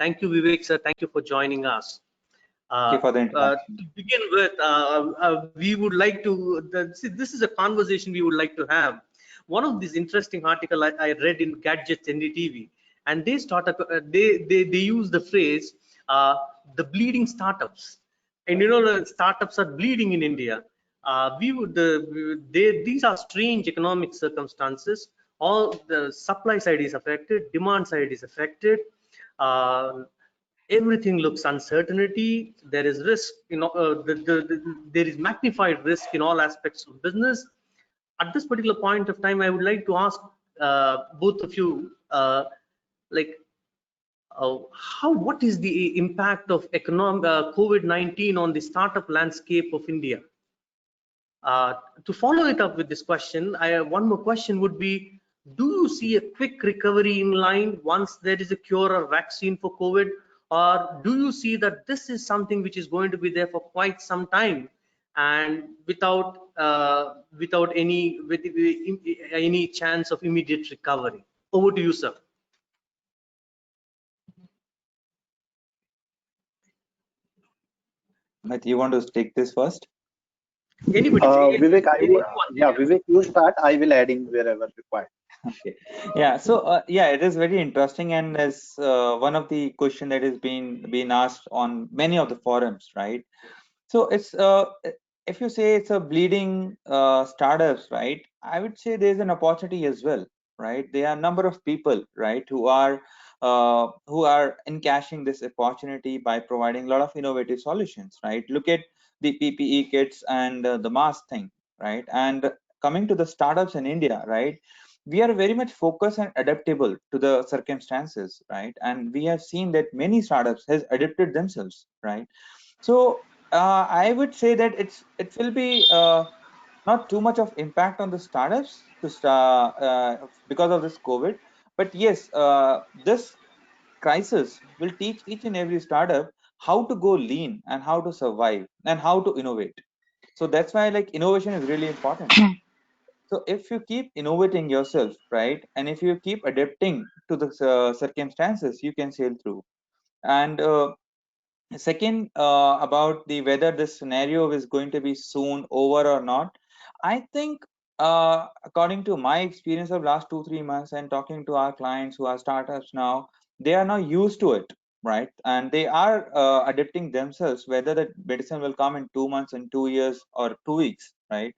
Thank you, Vivek sir. Thank you for joining us. Thank you for the introduction. To begin with, we would like to, see, this is a conversation we would like to have. One of these interesting article I read in Gadgets NDTV, and they they use the phrase, the bleeding startups. And you know, the startups are bleeding in India. These are strange economic circumstances. All the supply side is affected, demand side is affected. Uh, Everything looks uncertainty. There is risk, there is magnified risk in all aspects of business. At this particular point of time, I would like to ask both of you, like, what is the impact of COVID-19 on the startup landscape of India? To follow it up with this question, one more question would be, do you see a quick recovery in line once there is a cure or vaccine for COVID? Or do you see that this is something which is going to be there for quite some time and without any chance of immediate recovery? Over to you, sir. Amit, you want to take this first? Anybody? Vivek, Vivek, you start. I will add in wherever required. Okay. Yeah. So yeah, it is very interesting, and as one of the question that is being asked on many of the forums, right? So it's if you say it's a bleeding startups, right? I would say there's an opportunity as well, right? There are a number of people, right, who are encashing this opportunity by providing a lot of innovative solutions, right? Look at the PPE kits and the mask thing, right? And coming to the startups in India, right? We are very much focused and adaptable to the circumstances, right? And we have seen that many startups has adapted themselves, right? So I would say that it will be not too much of impact on the startups because of this COVID, but yes, this crisis will teach each and every startup how to go lean and how to survive and how to innovate. So that's why, like, innovation is really important. So if you keep innovating yourself, right, and if you keep adapting to the circumstances, you can sail through. And second, about the whether this scenario is going to be soon over or not, I think according to my experience of last 2-3 months and talking to our clients who are startups now, they are now used to it, right? And they are adapting themselves, whether the medicine will come in 2 months, in 2 years, or 2 weeks, right?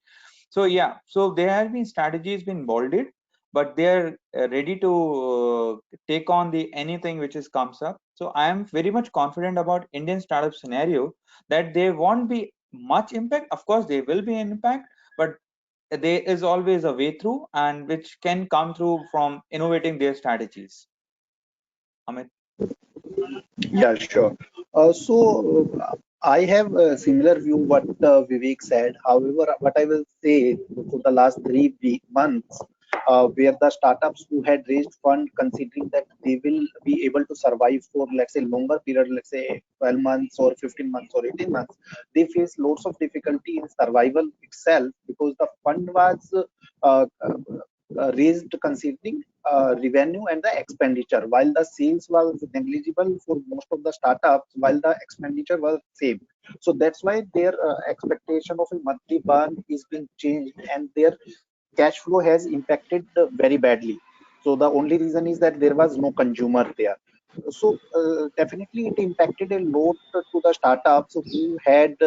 So yeah, so there have been strategies been molded, but they're ready to take on the anything which is comes up. So I am very much confident about Indian startup scenario that there won't be much impact. Of course there will be an impact, but there is always a way through, and which can come through from innovating their strategies. Amit? Yeah, sure. I have a similar view what Vivek said. However, what I will say for the last 3 months, where the startups who had raised fund, considering that they will be able to survive for, let's say, longer period, let's say 12 months or 15 months or 18 months, they face lots of difficulty in survival itself because the fund was raised considering revenue and the expenditure, while the sales was negligible for most of the startups, while the expenditure was same. So that's why their expectation of a monthly burn is being changed, and their cash flow has impacted very badly. So the only reason is that there was no consumer there. So definitely it impacted a lot to the startups who had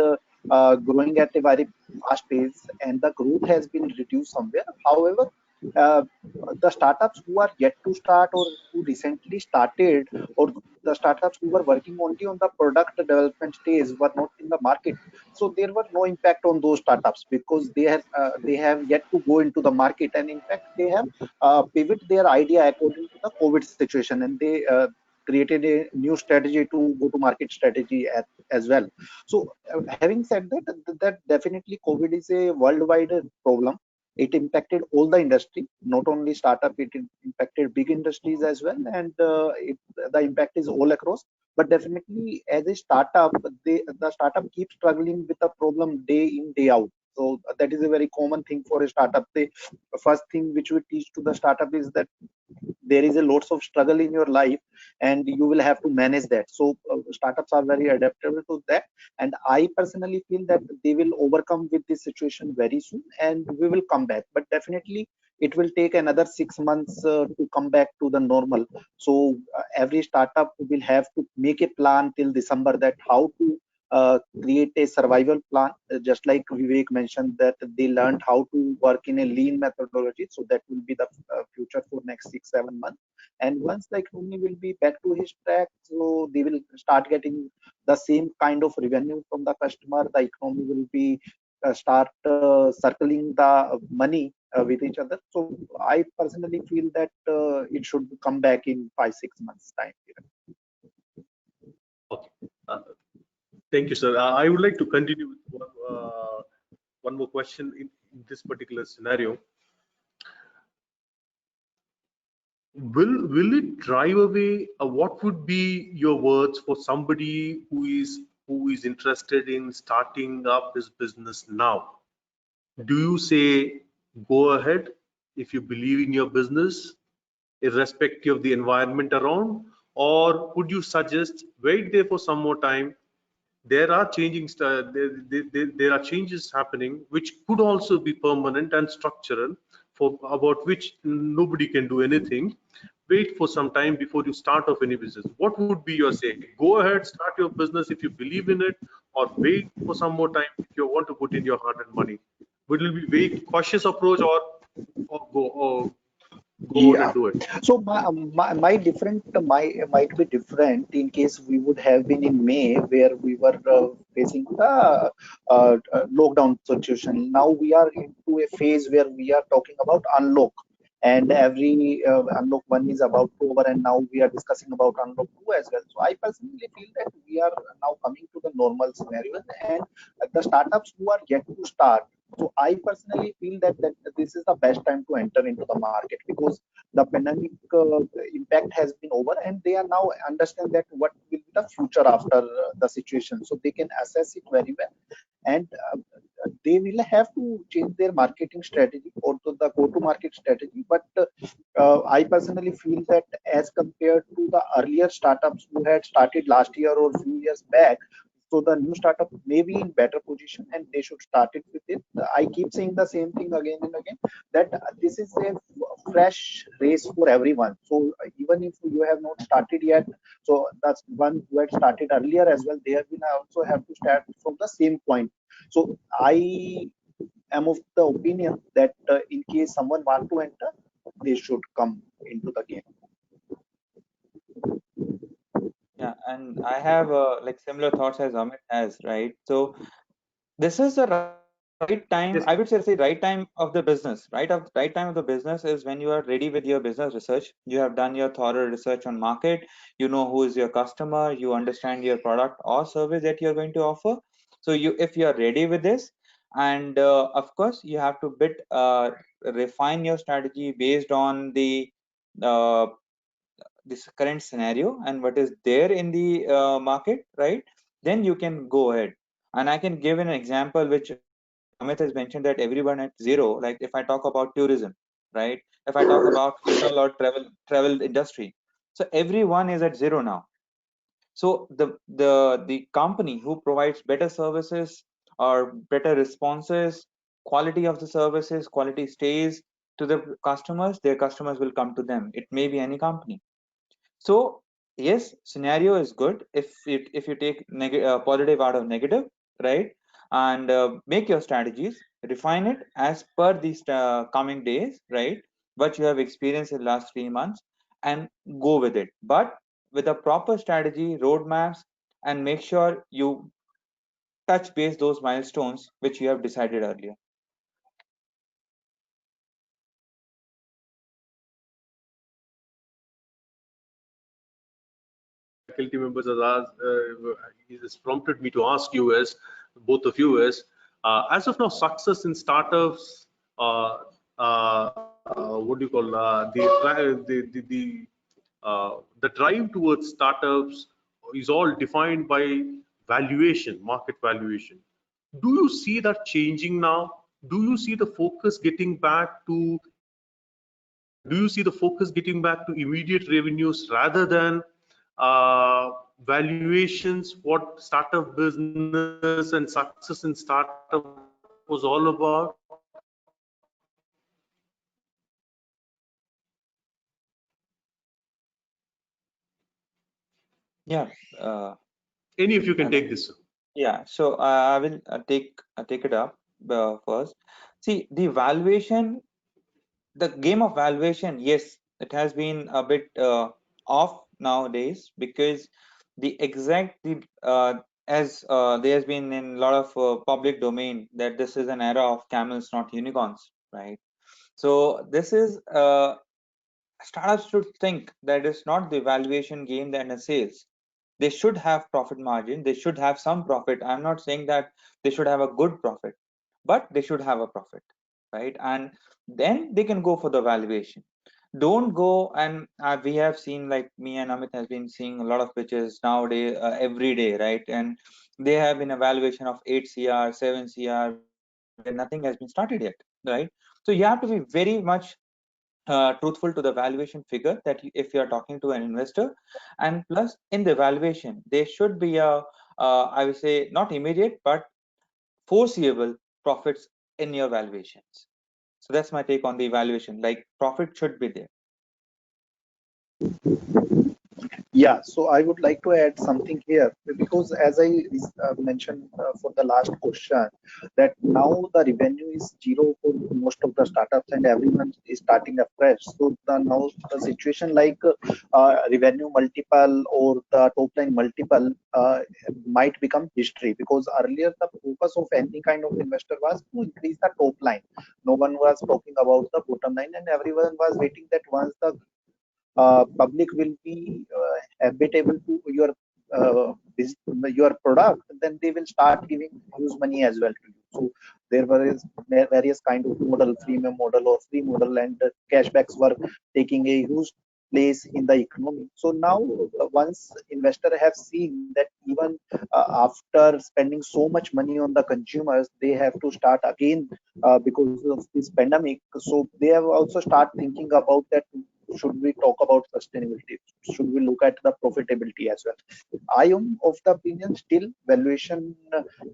growing at a very fast pace, and the growth has been reduced somewhere. However, uh, the startups who are yet to start or who recently started, or the startups who were working only on the product development stage, were not in the market. So there were no impact on those startups because they have yet to go into the market, and in fact they have pivot their idea according to the COVID situation, and they created a new strategy to go to market strategy as well. So having said that, that definitely COVID is a worldwide problem. It impacted all the industry, not only startup. It impacted big industries as well, and the impact is all across. But definitely, as a startup, the startup keeps struggling with the problem day in, day out. So that is a very common thing for a startup. The first thing which we teach to the startup is that there is a lots of struggle in your life, and you will have to manage that. So startups are very adaptable to that, and I personally feel that they will overcome with this situation very soon, and we will come back. But definitely it will take another 6 months to come back to the normal. So every startup will have to make a plan till December, that how to create a survival plan, just like Vivek mentioned that they learned how to work in a lean methodology. So that will be the future for next 6 7 months. And once the economy will be back to his track, so they will start getting the same kind of revenue from the customer. The economy will be start circling the money with each other. So I personally feel that it should come back in 5 6 months time period. Okay. Thank you, sir. I would like to continue with one more question in this particular scenario. Will it drive away? What would be your words for somebody who is interested in starting up his business now? Do you say go ahead if you believe in your business, irrespective of the environment around, or would you suggest wait there for some more time? There are there are changes happening which could also be permanent and structural, for about which nobody can do anything. Wait for some time before you start off any business. What would be your say? Go ahead, start your business if you believe in it, or wait for some more time if you want to put in your hard earned money. Would it be very cautious approach, or go on Yeah. and do it? So my different my might be different in case we would have been in May, where we were facing the lockdown situation. Now we are into a phase where we are talking about unlock, and every unlock one is about to over, and now we are discussing about unlock two as well. So I personally feel that we are now coming to the normal scenario, and the startups who are yet to start. So I personally feel that this is the best time to enter into the market, because the pandemic impact has been over, and they are now understand that what will be the future after the situation. So they can assess it very well, and they will have to change their marketing strategy or to the go to market strategy. But I personally feel that as compared to the earlier startups who had started last year or few years back, so the new startup may be in better position, and they should start it with it. I keep saying the same thing again and again, that this is a fresh race for everyone. So even if you have not started yet, so that's one who had started earlier as well, they have been also have to start from the same point. So I am of the opinion that in case someone want to enter, they should come into the game. Yeah, and I have like similar thoughts as Amit has, right? So this is the right time. I would say Yes. right time of the business. Right time of the business is when you are ready with your business research. You have done your thorough research on market. You know who is your customer. You understand your product or service that you're going to offer. So if you are ready with this, and of course, you have to refine your strategy based on the uh, this current scenario and what is there in the market, right? Then you can go ahead. And I can give an example which Amit has mentioned, that everyone at zero. Like if I talk about tourism, right? If I talk about hotel or travel industry, so everyone is at zero now. So the company who provides better services or better responses, quality of the services, quality stays to the customers, their customers will come to them. It may be any company. So yes, scenario is good if you take positive out of negative, right? And make your strategies, refine it as per these coming days, right? What you have experienced in the last 3 months, and go with it. But with a proper strategy, roadmaps, and make sure you touch base those milestones which you have decided earlier. Faculty members has asked, it has prompted me to ask you as both of you as of now, success in startups, what do you call the drive towards startups is all defined by valuation, market valuation. Do you see that changing now? Do you see the focus getting back to do you see the focus getting back to immediate revenues rather than valuations, what startup business and success in startup was all about? Yeah. Uh, Any of you can and take this. yeah. So I will take it up first. See, the valuation, the game of valuation, yes, it has been a bit off nowadays, because the exact as there has been in a lot of public domain that this is an era of camels, not unicorns, right? So this is startups should think that it's not the valuation game than a sales. They should have profit margin, they should have some profit. I'm not saying that they should have a good profit, but they should have a profit, right? And then they can go for the valuation. Don't go and we have seen, like me and Amit has been seeing a lot of pitches nowadays, every day, right? And they have been a valuation of 8 cr 7 cr where nothing has been started yet, right? So you have to be very much truthful to the valuation figure that if you are talking to an investor. And plus, in the valuation there should be a I would say not immediate but foreseeable profits in your valuations. So that's my take on the valuation, like profit should be there. Yeah, so I would like to add something here, because as I mentioned for the last question, that now the revenue is zero for most of the startups and everyone is starting afresh. So now the situation like revenue multiple or the top line multiple might become history, because earlier the focus of any kind of investor was to increase the top line. No one was talking about the bottom line, and everyone was waiting that once the public will be habitable to your product, then they will start giving huge money as well to you. So there were various kind of model, freemium model or free model, and cashbacks were taking a huge place in the economy. So now once investor have seen that even after spending so much money on the consumers, they have to start again because of this pandemic. So they have also start thinking about that, should we talk about sustainability, should we look at the profitability as well. I am of the opinion still valuation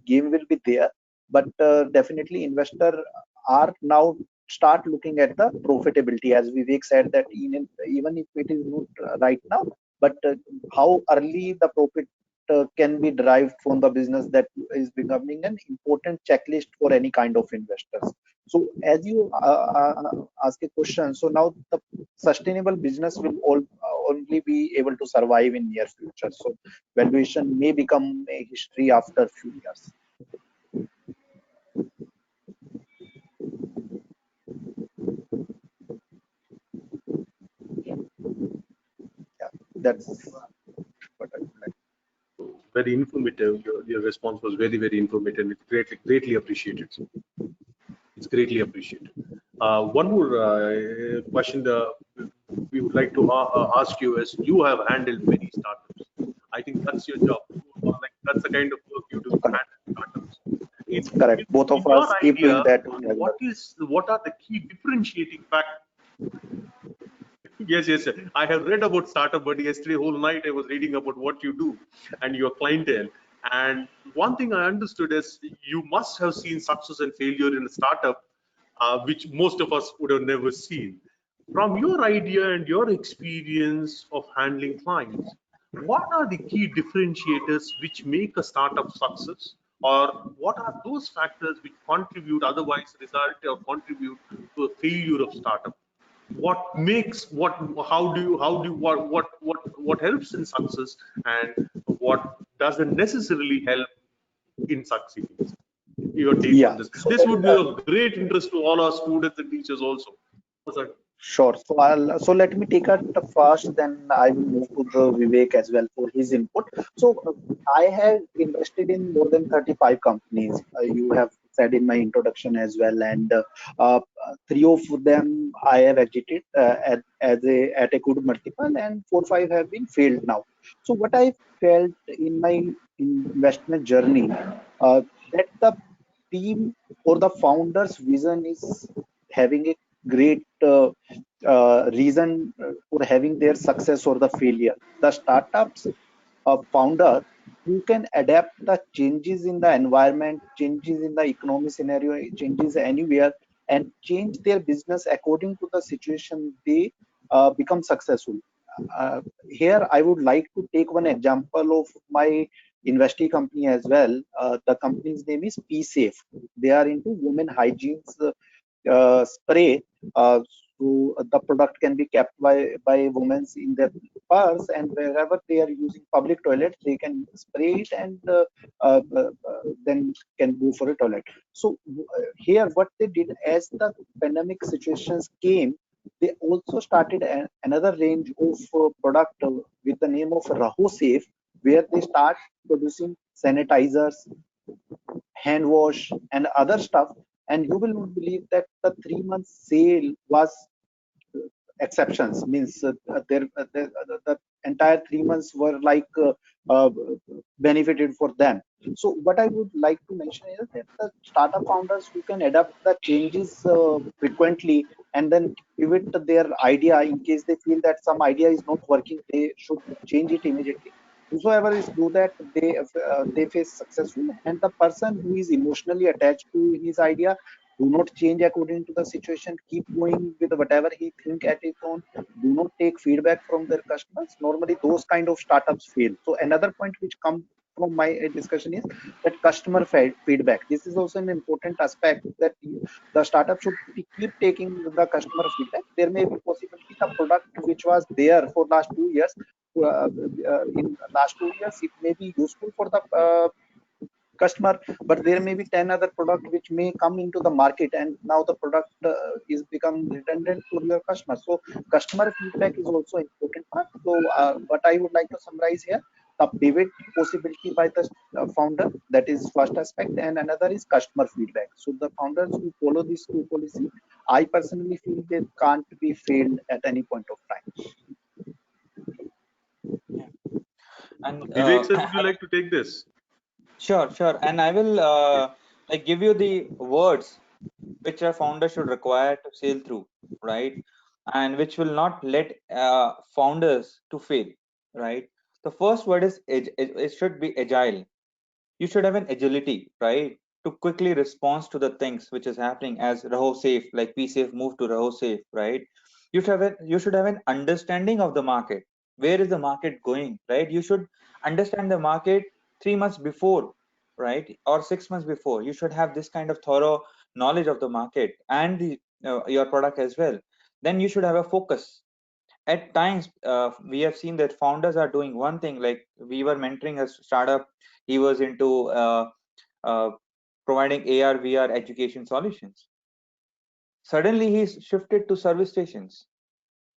game will be there, but definitely investor are now start looking at the profitability, as Vivek said that even if it is not right now, but how early the profit can be derived from the business, that is becoming an important checklist for any kind of investors. So as you ask a question, so now the sustainable business will only be able to survive in near future. So valuation may become a history after few years. Yeah, that's what I would like. Very informative. Your response was very, very informative. It's greatly appreciated. It's greatly appreciated. One more question we would like to ask you is, you have handled many startups. I think that's your job. Like, that's the kind of work you do, Correct. handle startups. In, Correct. Both in of your us keep doing idea, that together. what are the key differentiating factors? Yes, yes, sir. I have read about startup, but yesterday whole night I was reading about what you do and your clientele. And one thing I understood is you must have seen success and failure in a startup, which most of us would have never seen. From your idea and your experience of handling clients, what are the key differentiators which make a startup success? Or what are those factors which contribute, otherwise result or contribute to a failure of startup? What makes, what helps in success, and what doesn't necessarily help in succeeding? Your take on Yeah. this. So This would be of great interest to all our students and teachers also. Sir. sure. So let me take it first, then I will move to the Vivek as well for his input. So I have invested in more than 35 companies. You have said in my introduction as well, and three of them I have exited at a good multiple, and 4 5 have been failed now. So what I felt in my investment journey, that the team or the founder's vision is having a great reason for having their success or the failure. The startups founder who can adapt the changes in the environment, changes in the economic scenario, changes anywhere, and change their business according to the situation, they become successful. Here, I would like to take one example of my investee company as well. The company's name is PSafe. They are into women hygiene spray. So the product can be kept by women in their purse, and wherever they are using public toilet, they can spray it and then can go for a toilet. So here, what they did as the pandemic situations came, they also started another range of product with the name of Raho Safe, where they start producing sanitizers, hand wash, and other stuff. And you will not believe that the 3 month sale was exceptions. Means the entire 3 months were like uh, benefited for them. So what I would like to mention is that the startup founders who can adapt the changes frequently and then pivot their idea in case they feel that some idea is not working, they should change it immediately. Whosoever is do that, they face successful. And the person who is emotionally attached to his idea do not change according to the situation, keep going with whatever he think at his own, do not take feedback from their customers, normally those kind of startups fail. So another point which come from my discussion is that customer feedback. This is also an important aspect, that the startup should keep taking the customer feedback. There may be possibility the product which was there for last 2 years, in last 2 years it may be useful for the customer, but there may be 10 other product which may come into the market, and now the product is become redundant to your customer. So customer feedback is also important part. So what I would like to summarize here, the pivot possibility by the founder, that is first aspect, and another is customer feedback. So the founders who follow these two policy, I personally feel they can't be failed at any point of time. Yeah. And Vivek sir, would you like to take this? sure. And I will like give you the words which a founder should require to sail through, right? And which will not let founders to fail, right? The first word is it should be agile. You should have an agility, right, to quickly respond to the things which is happening. As Raho Safe, like PSafe moved to Raho Safe, right? You should have an understanding of the market. Where is the market going, right? You should understand the market 3 months before, right, or 6 months before. You should have this kind of thorough knowledge of the market and your product as well. Then you should have a focus. At times we have seen that founders are doing one thing. Like, we were mentoring a startup. He was into uh, providing AR VR education solutions. Suddenly he's shifted to service stations,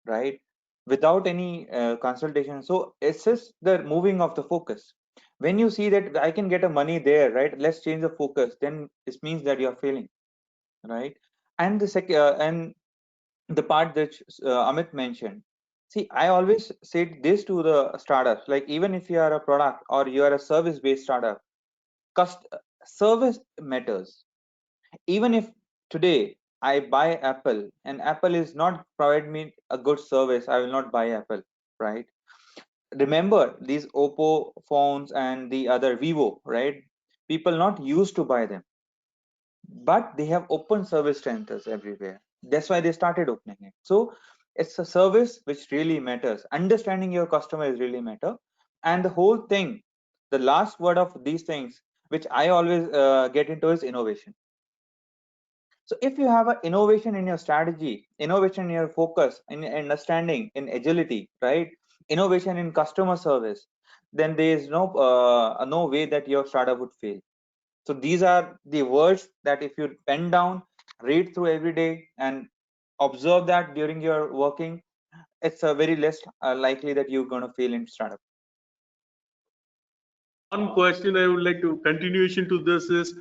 right, without any consultation. So it's just the moving of the focus. When you see that I can get a money there, right, let's change the focus, then this means that you're failing, right? And the second and the part that Amit mentioned. See, I always say this to the startups, like, even if you are a product or you are a service based startup, cost service matters. Even if today I buy Apple and Apple is not provide me a good service, I will not buy Apple, right? Remember these Oppo phones and the other Vivo, right? People not used to buy them, but they have open service centers everywhere. That's why they started opening it. So it's a service which really matters. Understanding your customer is really matter. And the whole thing, the last word of these things which I always get into is innovation. So if you have an innovation in your strategy, innovation in your focus, in understanding, in agility, right, innovation in customer service, then there is no way that your startup would fail. So these are the words that if you pen down, read through every day, and observe that during your working, it's a very less likely that you're going to fail in startup. One question I would like to continuation to this is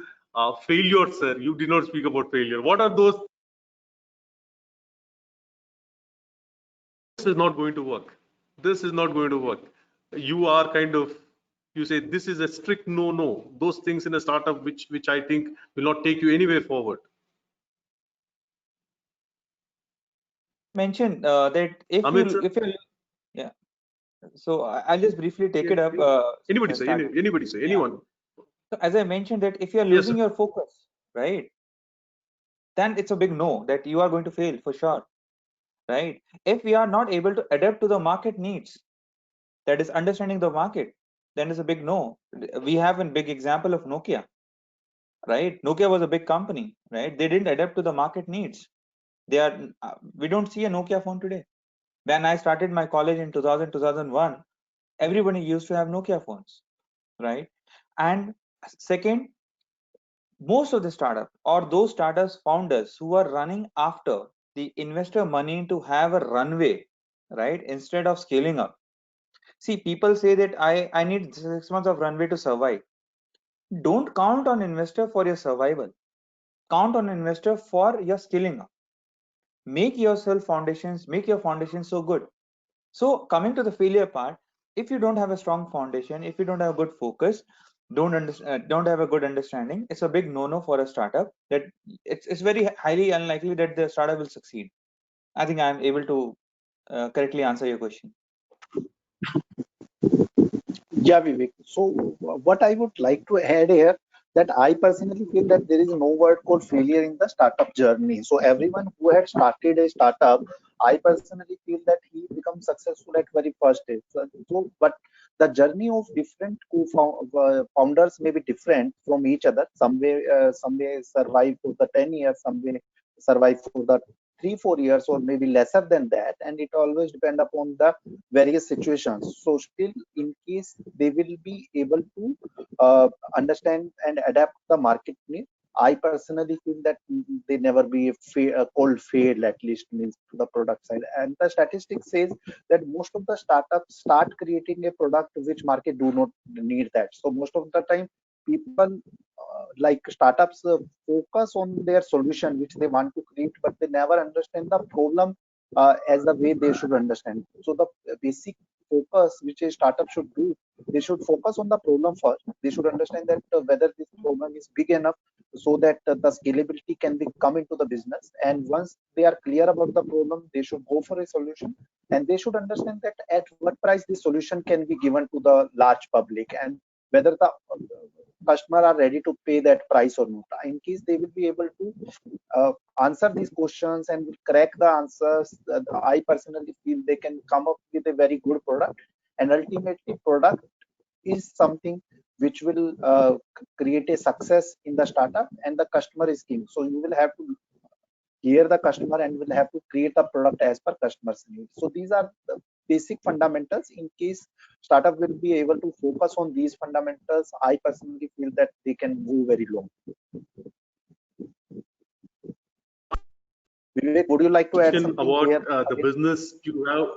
failure, sir. You did not speak about failure. What are those? This is not going to work. This is not going to work. You are kind of, you say this is a strict no. Those things in a startup which I think will not take you anywhere forward. mentioned that Amit sir, if you're yeah. So I'll just briefly take yeah, it up. anybody say, Starting. anybody say, Yeah. anyone. So as I mentioned that if you're Yes, losing sir. your focus, right, then it's a big no that you are going to fail for sure, right? If we are not able to adapt to the market needs, that is understanding the market, then it's a big no. We have a big example of Nokia, right? Nokia was a big company, right? They didn't adapt to the market needs. They are we don't see a Nokia phone today. When I started my college in 2000 2001, everybody used to have Nokia phones, right? And second, most of the startup or those startups founders who are running after the investor money to have a runway, right, instead of scaling up. See, people say that I need 6 months of runway to survive. Don't count on investor for your survival. Count on investor for your scaling up. Make yourself foundations, make your foundation so good. So coming to the failure part, if you don't have a strong foundation, if you don't have good focus, don't have a good understanding, it's a big no-no for a startup. That it's very highly unlikely that the startup will succeed. I think I'm able to correctly answer your question. Yeah, Vivek. So what I would like to add here, that I personally feel that there is no word called failure in the startup journey. So everyone who had started a startup, I personally feel that he becomes successful at very first stage. But the journey of different founders may be different from each other. Some may survive for the 10 years, some may survive for the 3 4 years, or maybe lesser than that, and it always depend upon the various situations. So still, in case they will be able to understand and adapt the market need, I personally feel that they never be a cold fail, at least means to the product side. And the statistics says that most of the startups start creating a product which market do not need that. So most of the time, people like startups focus on their solution which they want to create, but they never understand the problem as the way they should understand. So the basic focus which a startup should do, they should focus on the problem first. They should understand that whether this problem is big enough so that the scalability can be come into the business. And once they are clear about the problem, they should go for a solution, and they should understand that at what price this solution can be given to the large public, and whether the customer are ready to pay that price or not. In case they will be able to answer these questions and will crack the answers, I personally feel they can come up with a very good product. And ultimately, product is something which will create a success in the startup, and the customer is king. So you will have to hear the customer and will have to create a product as per customer's needs. So these are the basic fundamentals. In case startup will be able to focus on these fundamentals, I personally feel that they can move very long. Vivek, would you like to add Question something about here the again? business you have.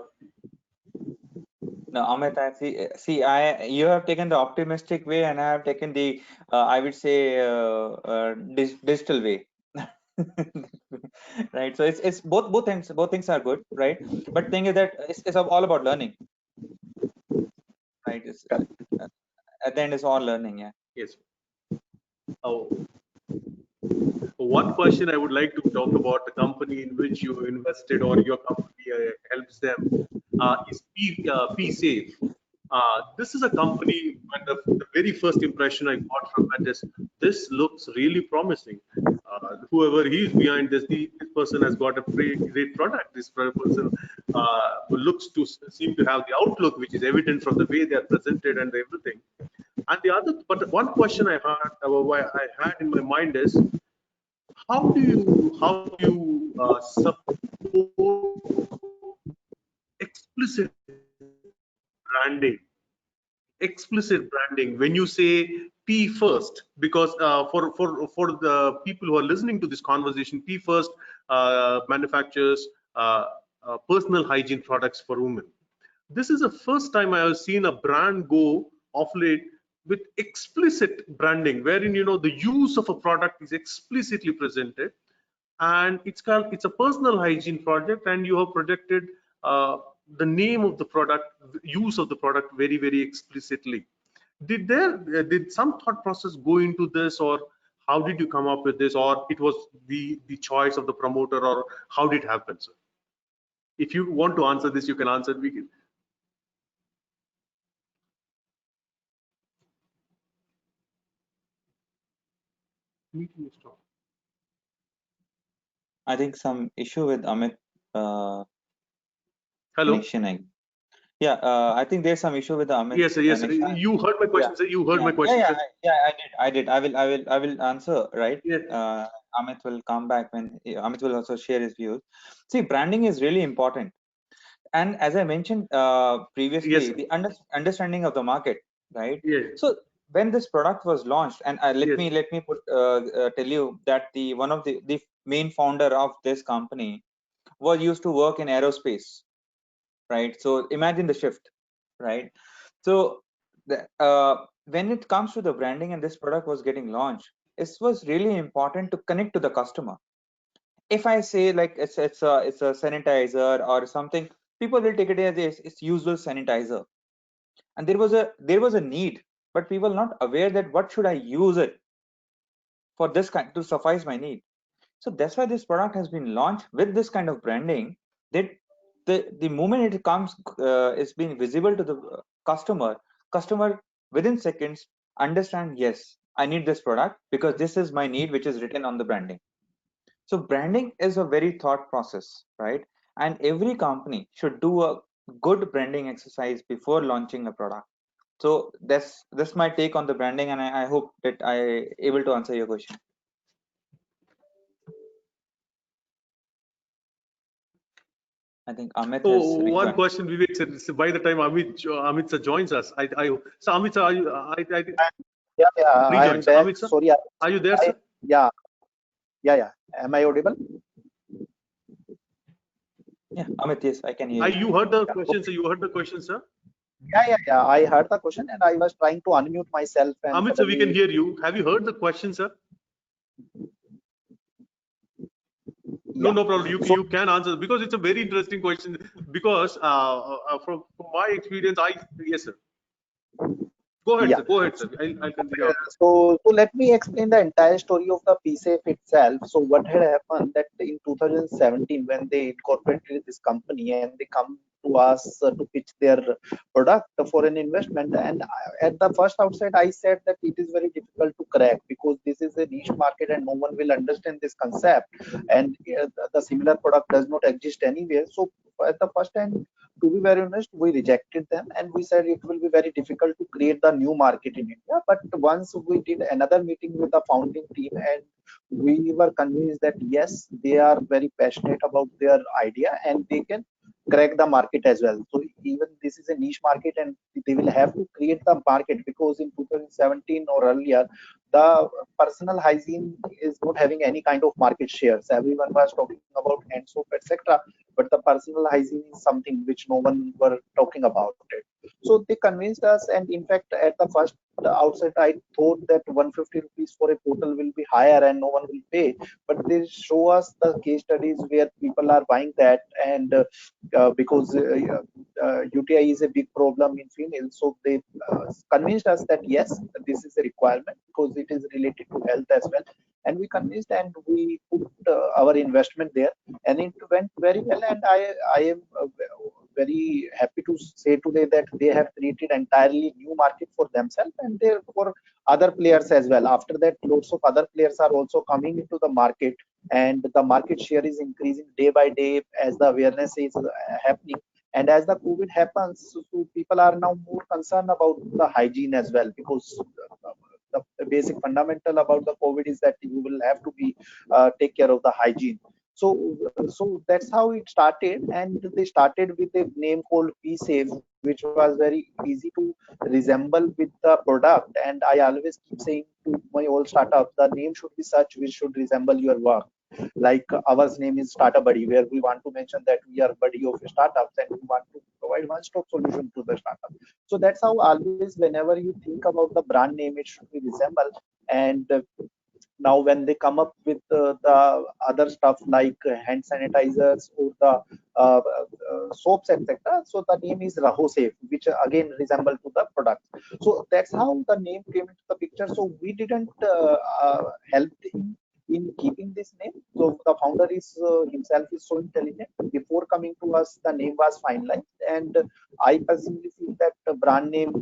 No, Amit, I you have taken the optimistic way, and I have taken the I would say digital way. Right. So it's both things are good, right? But thing is that it's all about learning, right? Uh, at the end, it's all learning. Yeah. Yes. Oh, one question I would like to talk about the company in which you invested or your company helps them is P-Safe. This is a company, and the very first impression I got from it is this looks really promising. Whoever he is behind this, this person has got a great product. This person looks to seem to have the outlook, which is evident from the way they are presented and everything. And the other, but one question I had in my mind is how do you support explicit branding when you say P first, because for the people who are listening to this conversation, P first manufactures personal hygiene products for women. This is the first time I have seen a brand go off late with explicit branding, wherein the use of a product is explicitly presented, and it's a personal hygiene project, and you have projected the name of the product, the use of the product very explicitly. Did some thought process go into this, or how did you come up with this, or it was the choice of the promoter, or how did it happen, sir? If you want to answer this, you can answer. We can. Meeting is stopped. I think some issue with Amit Hello. connection. Yeah, I think there's some issue with the Amit Yes, sir. Yes, sir. connection. You heard my Yeah, question, sir. You heard my yeah, question, sir. I did. I will answer, right? Yeah. Amit will come back when Amit will also share his views. See, branding is really important. And as I mentioned Yes, previously, sir. the understanding of the market, right? Yes. So when this product was launched, and Yes. let me tell you that the one of the main founder of this company was used to work in aerospace, right? So imagine the shift, right? So when it comes to the branding and this product was getting launched, it was really important to connect to the customer. If I say like it's a sanitizer or something, people will take it as it's usual sanitizer, and there was a need, but people not aware that what should I use it for this kind to suffice my need. So that's why this product has been launched with this kind of branding, that the moment it comes, it's been visible to the customer within seconds understand, yes, I need this product because this is my need, which is written on the branding. So branding is a very thought process, right? And every company should do a good branding exercise before launching a product. So that's my take on the branding, and I hope that I able to answer your question. I think Amit has Oh, one rejoined. question, Vivek sir. So by the time Amit sir joins us, so Amit sir, are you? I Yeah, I am rejoins. back. Amit sir, Sorry, are you there, I sir? yeah, yeah. Am I audible? Yeah, Amit, yes, I can hear I you. you heard the Yeah, question, okay. sir. You heard the question, sir. Yeah. I heard the question and I was trying to unmute myself and Amit sir, we can suddenly, hear you. Have you heard the question, sir? No, yeah. no problem. So You can answer because it's a very interesting question. Because from my experience, I yes, sir. Go ahead, yeah. sir. Go ahead, sir. I'll continue after. So let me explain the entire story of the PSAFE itself. So what had happened that in 2017 when they incorporated this company and they come to us to pitch their product for an investment, and at the first outset I said that it is very difficult to crack because this is a niche market and no one will understand this concept, and the similar product does not exist anywhere. So at the first time, to be very honest, we rejected them and we said it will be very difficult to create the new market in India. But once we did another meeting with the founding team and we were convinced that yes, they are very passionate about their idea and they can crack the market as well. So even this is a niche market and they will have to create the market because in 2017 or earlier, the personal hygiene is not having any kind of market shares. Everyone was talking about hand soap, etc. But the personal hygiene is something which no one were talking about it. So they convinced us, and in fact, at the first outset, I thought that 150 rupees for a portal will be higher and no one will pay. But they show us the case studies where people are buying that, and because UTI is a big problem in females, so they convinced us that yes, this is a requirement because it is related to health as well. And we convinced and we put our investment there, and it went very well. And I am very happy to say today that they have created entirely new market for themselves and for other players as well. After that, lots of other players are also coming into the market, and the market share is increasing day by day as the awareness is happening. And as the COVID happens, so people are now more concerned about the hygiene as well, because the basic fundamental about the COVID is that you will have to be take care of the hygiene. So that's how it started, and they started with a name called PSafe, which was very easy to resemble with the product. And I always keep saying to my old startup, the name should be such which should resemble your work. Like ours name is Startup Buddy, where we want to mention that we are buddy of startups and we want to provide one-stop solution to the startup. So that's how always, whenever you think about the brand name, it should be resemble. And now when they come up with the other stuff like hand sanitizers or the soaps, etc., so the name is Raho Safe, which again resemble to the product. So that's how the name came into the picture. So we didn't help him in keeping this name. So the founder is himself is so intelligent. Before coming to us, the name was finalized, and I personally feel that the brand name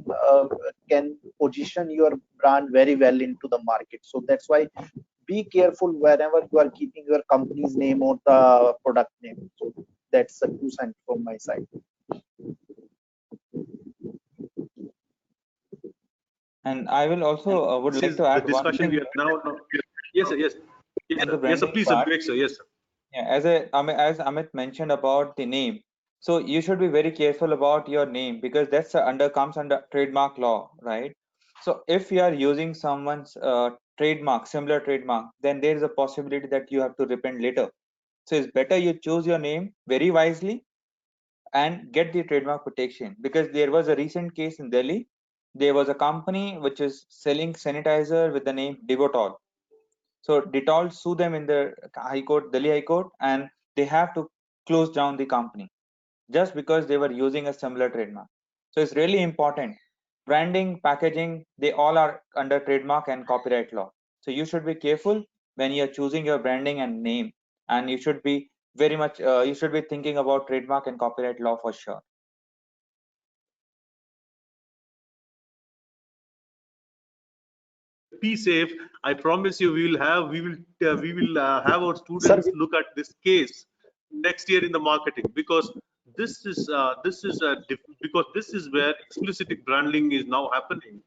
can position your brand very well into the market. So that's why be careful whenever you are keeping your company's name or the product name. So that's a 2 cents from my side. And I will also would This like is to the add one discussion we thing are now. Yes, sir. Yes. Yes, on the sir. Yes, sir. branding Please, sir. part. Vivek, sir. Yes, sir. Yeah, as Amit mentioned about the name, so you should be very careful about your name because that's comes under trademark law, right? So if you are using someone's trademark, similar trademark, then there is a possibility that you have to repent later. So it's better you choose your name very wisely and get the trademark protection, because there was a recent case in Delhi. There was a company which is selling sanitizer with the name Devotol. So Dettol sued them in the High Court, Delhi High Court, and they have to close down the company just because they were using a similar trademark. So it's really important. Branding, packaging, they all are under trademark and copyright law. So you should be careful when you're choosing your branding and name, and you should be very much you should be thinking about trademark and copyright law for sure. Be safe. I promise you, we will have our Sir, students look at this case next year in the marketing, because because this is where explicit branding is now happening.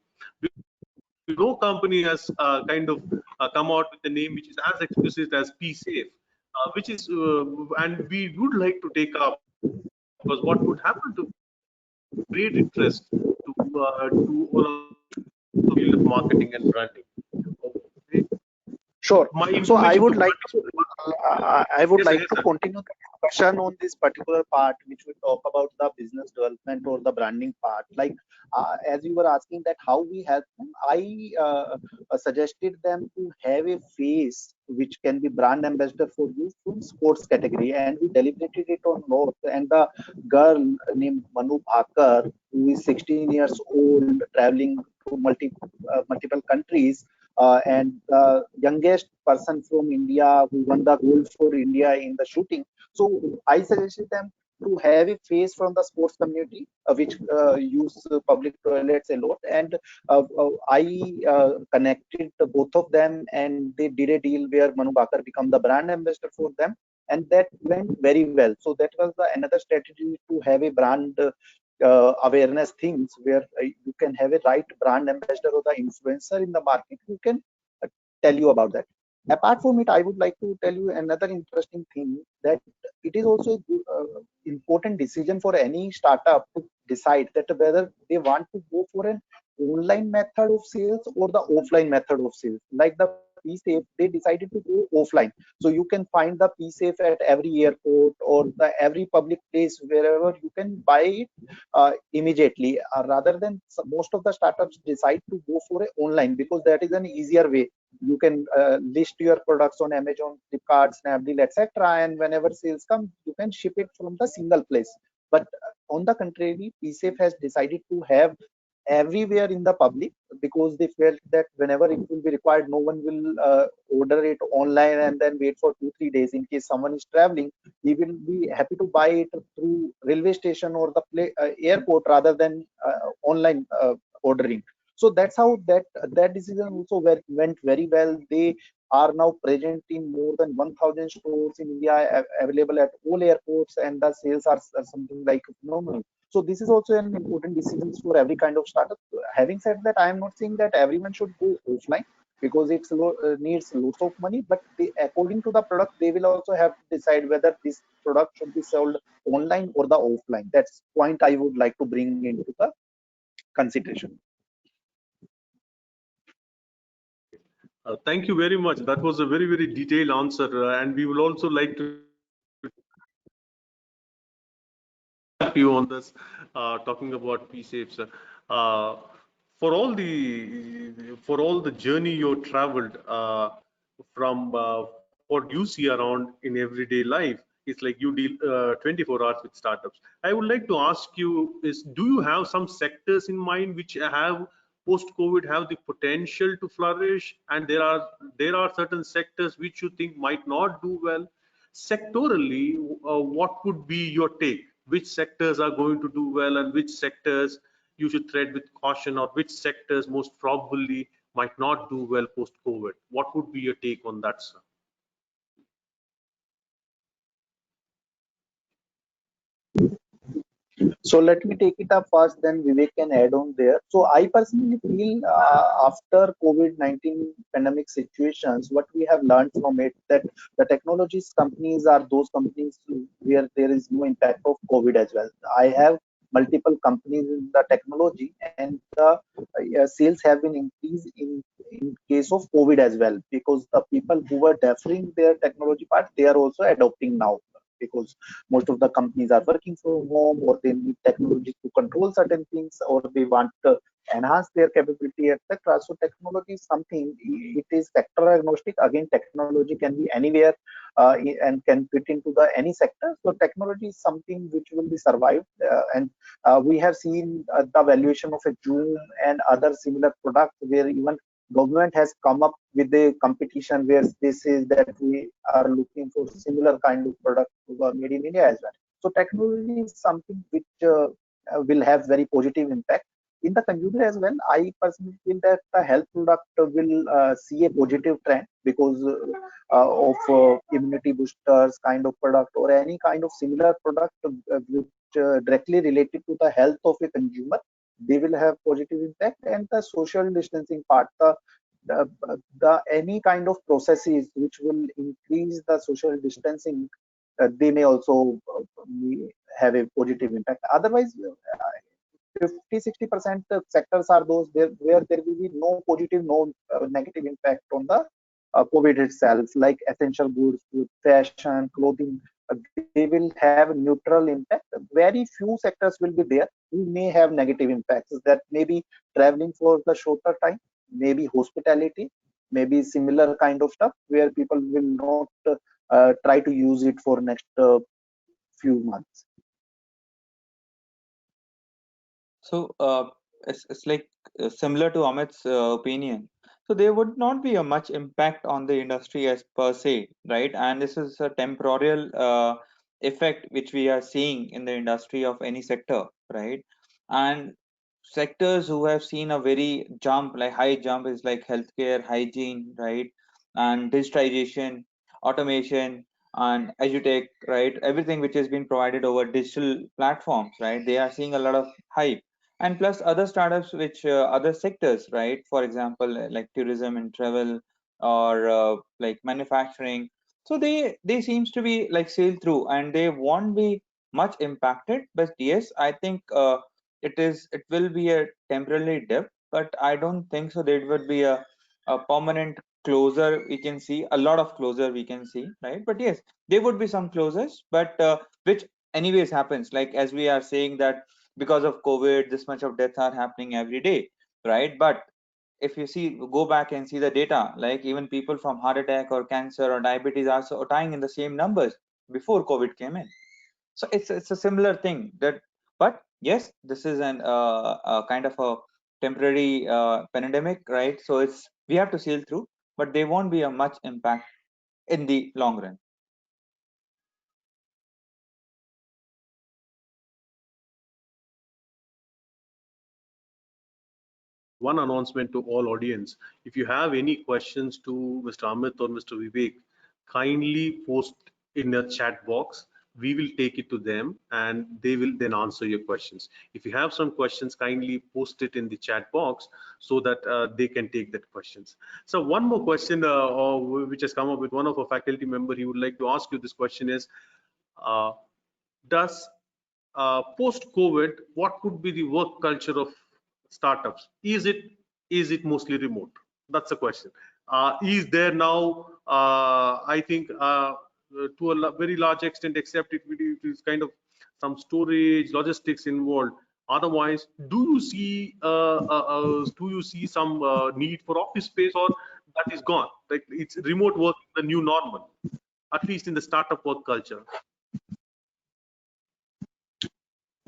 No company has kind of come out with a name which is as explicit as P Safe, which is and we would like to take up, because what would happen to great interest to all of the field of marketing and branding. Okay. sure. My So I information to would like to participate. I would Yes, sir. like Yes, to sir. continue the discussion on this particular part, which we talk about the business development or the branding part. Like as you were asking that how we help them, I suggested them to have a face which can be brand ambassador for you from sports category, and we deliberated it on North. And the girl named Manu Bhakar, who is 16 years old, traveling to multiple countries, and the youngest person from India who won the gold for India in the shooting. So I suggested them to have a face from the sports community, which use public toilets a lot, and I connected both of them, and they did a deal where Manu Bakar become the brand ambassador for them, and that went very well. So that was the another strategy to have a brand awareness things where you can have a right brand ambassador or the influencer in the market who can uh, tell you about that. Apart from it, I would like to tell you another interesting thing, that it is also a important decision for any startup to decide that whether they want to go for an online method of sales or the offline method of sales. Like the P-Safe, they decided to go offline. So you can find the P-Safe at every airport or the every public place wherever you can buy it immediately, rather than most of the startups decide to go for a online, because that is an easier way. You can list your products on Amazon, Flipkart, Snapdeal, etc., and whenever sales come you can ship it from the single place. But on the contrary, PSAFE has decided to have everywhere in the public, because they felt that whenever it will be required, no one will order it online and then wait for 2 3 days. In case someone is traveling, he will be happy to buy it through railway station or the airport rather than online ordering. So that's how that decision also went very well. They are now present in more than 1000 stores in India, available at all airports, and the sales are something like phenomenal. So this is also an important decision for every kind of startup. Having said that, I am not saying that everyone should go offline, because it needs lots of money, but according to the product, they will also have to decide whether this product should be sold online or the offline. That's point I would like to bring into the consideration. Thank you very much. That was a very, very detailed answer, and we will also like to tap you on this, talking about P-Safes. Uh, for all the journey you traveled from what you see around in everyday life, it's like you deal 24 hours with startups. I would like to ask you is, do you have some sectors in mind which have post-COVID have the potential to flourish, and there are certain sectors which you think might not do well? Sectorally, what would be your take? Which sectors are going to do well, and which sectors you should tread with caution, or which sectors most probably might not do well post-COVID? What would be your take on that, sir? So let me take it up first, then Vivek can add on there. So I personally feel after COVID-19 pandemic situations, what we have learned from it, that the technologies companies are those companies where there is no impact of COVID as well. I have multiple companies in the technology, and the sales have been increased in case of COVID as well, because the people who were deferring their technology part, they are also adopting now, because most of the companies are working from home, or they need technology to control certain things, or they want to enhance their capability, etc. So technology is something, it is sector agnostic. Again, technology can be anywhere, and can fit into the any sector. So technology is something which will be survived, and we have seen the valuation of a Zoom and other similar products, where even government has come up with a competition where they say that we are looking for similar kind of product made in India as well. So technology is something which will have very positive impact in the consumer as well. I personally feel that the health product will see a positive trend, because of immunity boosters kind of product, or any kind of similar product which directly related to the health of a consumer, they will have positive impact. And the social distancing part, the, the any kind of processes which will increase the social distancing, they may also have a positive impact. Otherwise, 50-60% sectors are those where there will be no positive, no negative impact on the COVID itself, like essential goods, fashion, clothing. They will have neutral impact. Very few sectors will be there who may have negative impacts. That may be traveling for the shorter time, maybe hospitality, maybe similar kind of stuff, where people will not try to use it for next few months. So it's like similar to Amit's opinion. So there would not be a much impact on the industry as per se, right? And this is a temporal effect which we are seeing in the industry of any sector, right? And sectors who have seen a very jump, like high jump, is like healthcare, hygiene, right? And digitization, automation, and edutech, right? Everything which has been provided over digital platforms, right? They are seeing a lot of hype, and plus other startups which other sectors, right? For example, like tourism and travel, or like manufacturing. So they seems to be like sail through, and they won't be much impacted. But yes, I think it will be a temporary dip, but I don't think so there would be a permanent closure. We can see a lot of closure, we can see, right? But yes, there would be some closures, but which anyways happens, like as we are saying that because of COVID, this much of deaths are happening every day, right? But if you see, go back and see the data, like even people from heart attack or cancer or diabetes are also dying in the same numbers before COVID came in. So it's a similar thing that, but yes, this is a kind of a temporary pandemic, right? So it's, we have to sail through, but there won't be a much impact in the long run. One announcement to all audience: if you have any questions to Mr. Amit or Mr. Vivek, kindly post in the chat box. We will take it to them, and they will then answer your questions. If you have some questions, kindly post it in the chat box so that they can take that questions. So one more question which has come up with one of our faculty member, he would like to ask you this question is, uh, does post-COVID, what could be the work culture of startups? Is it mostly remote? That's the question. Is there now? I think to a very large extent, except it is kind of some storage, logistics involved. Otherwise, do you see some need for office space, or that is gone? Like, it's remote work the new normal, at least in the startup work culture.